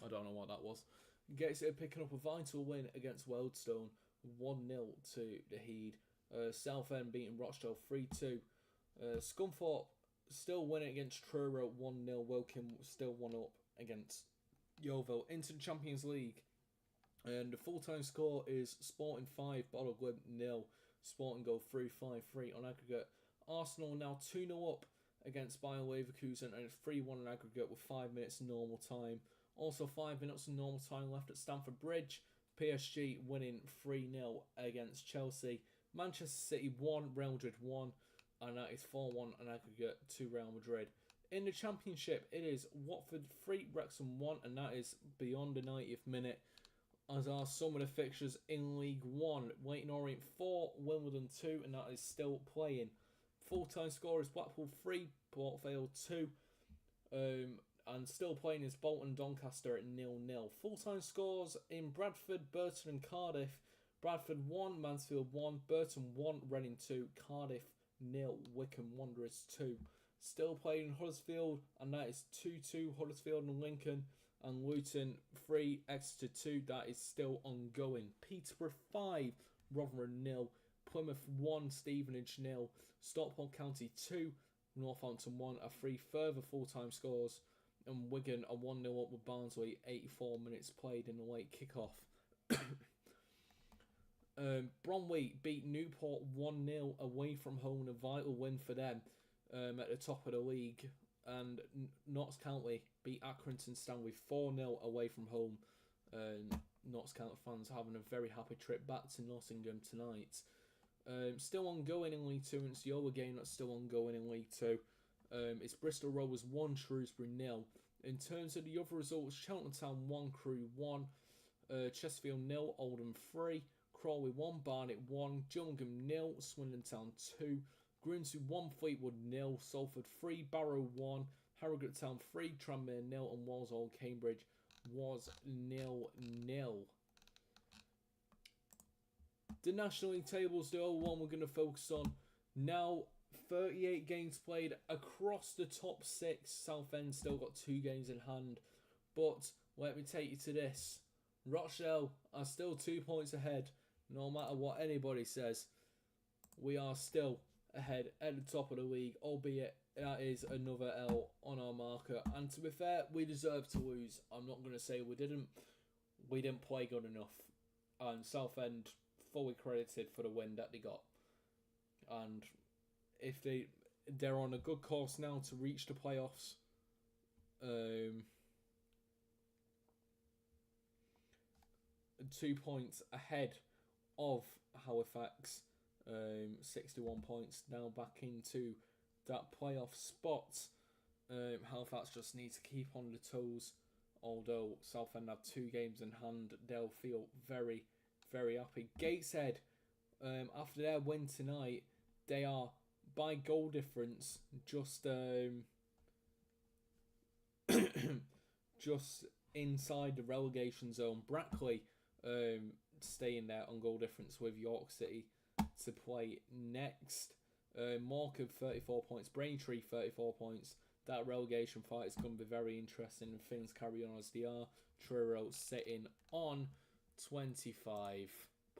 I don't know what that was. Gateshead picking up a vital win against Wealdstone, 1-0 to the Heed. Southend beating Rochdale 3-2. Scunthorpe still winning against Truro 1-0. Woking still 1-up against Yeovil. Into the Champions League. And the full-time score is Sporting 5, Bottle Glib 0. Sporting go through 5-3 on aggregate. Arsenal now 2-0 up against Bayer Leverkusen, and it's 3-1 on aggregate with 5 minutes normal time. Also 5 minutes of normal time left at Stamford Bridge. PSG winning 3-0 against Chelsea. Manchester City 1, Real Madrid 1, and that is 4-1 on aggregate to Real Madrid. In the Championship, it is Watford 3, Wrexham 1, and that is beyond the 90th minute. As are some of the fixtures in League 1. Leyton Orient 4, Wimbledon 2, and that is still playing. Full-time score is Blackpool 3, Port Vale 2, and still playing is Bolton Doncaster at 0-0. Full-time scores in Bradford, Burton and Cardiff. Bradford 1, Mansfield 1, Burton 1, Reading 2, Cardiff 0, Wycombe Wanderers 2. Still playing Huddersfield, and that is 2-2, Huddersfield and Lincoln. And Luton 3, Exeter 2, that is still ongoing. Peterborough 5, Rotherham 0, Plymouth 1, Stevenage 0, Stockport County 2, Northampton 1 are 3 further full-time scores, and Wigan are 1-0 up with Barnsley, 84 minutes played in the late kick-off. Bromley beat Newport 1-0 away from home, a vital win for them at the top of the league. And Notts County beat Accrington Stanley 4-0 away from home. Notts County fans having a very happy trip back to Nottingham tonight. Still ongoing in League 2, and it's the other game that's still ongoing in League 2. It's Bristol Rovers 1, Shrewsbury 0. In terms of the other results, Cheltenham Town 1, Crewe 1, Chesterfield 0, Oldham 3, Crawley 1, Barnet 1, Gillingham 0, Swindon Town 2, Grimsby 1, Fleetwood 0, Salford 3, Barrow 1, Harrogate Town 3, Tranmere 0, and Walsall Cambridge was 0-0. The National League tables, the other one we're going to focus on now. 38 games played across the top 6. Southend still got 2 games in hand. But let me take you to this. Rochdale are still 2 points ahead. No matter what anybody says, we are still ahead at the top of the league, albeit that is another L on our marker. And to be fair, we deserve to lose. I'm not going to say we didn't. We didn't play good enough. And Southend fully credited for the win that they got. And if they're on a good course now to reach the playoffs. 2 points ahead of Halifax. 61 points now back into that playoff spot. Halifax just need to keep on the toes. Although Southend have 2 games in hand, they'll feel very, very happy. Gateshead, after their win tonight, they are by goal difference just just inside the relegation zone. Brackley staying there on goal difference with York City to play next. Morecambe 34 points, Braintree 34 points. That relegation fight is going to be very interesting if things carry on as they are. Truro sitting on 25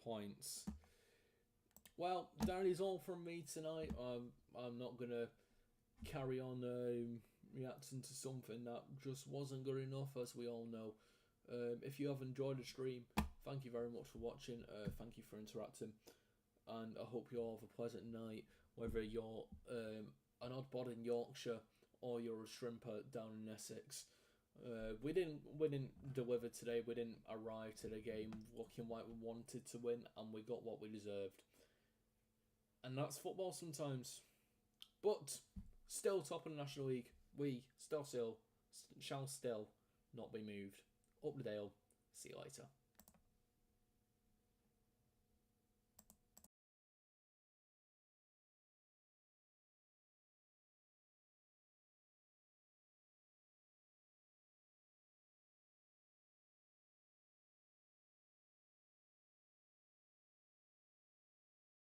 points. Well, that is all from me tonight. I'm not going to carry on reacting to something that just wasn't good enough, as we all know. If you have enjoyed the stream, thank you very much for watching. Thank you for interacting. And I hope you all have a pleasant night, whether you're an odd bod in Yorkshire or you're a shrimper down in Essex. We didn't deliver today. We didn't arrive to the game looking like we wanted to win, and we got what we deserved. And that's football sometimes. But still top of the National League. We shall still not be moved. Up the Dale. See you later.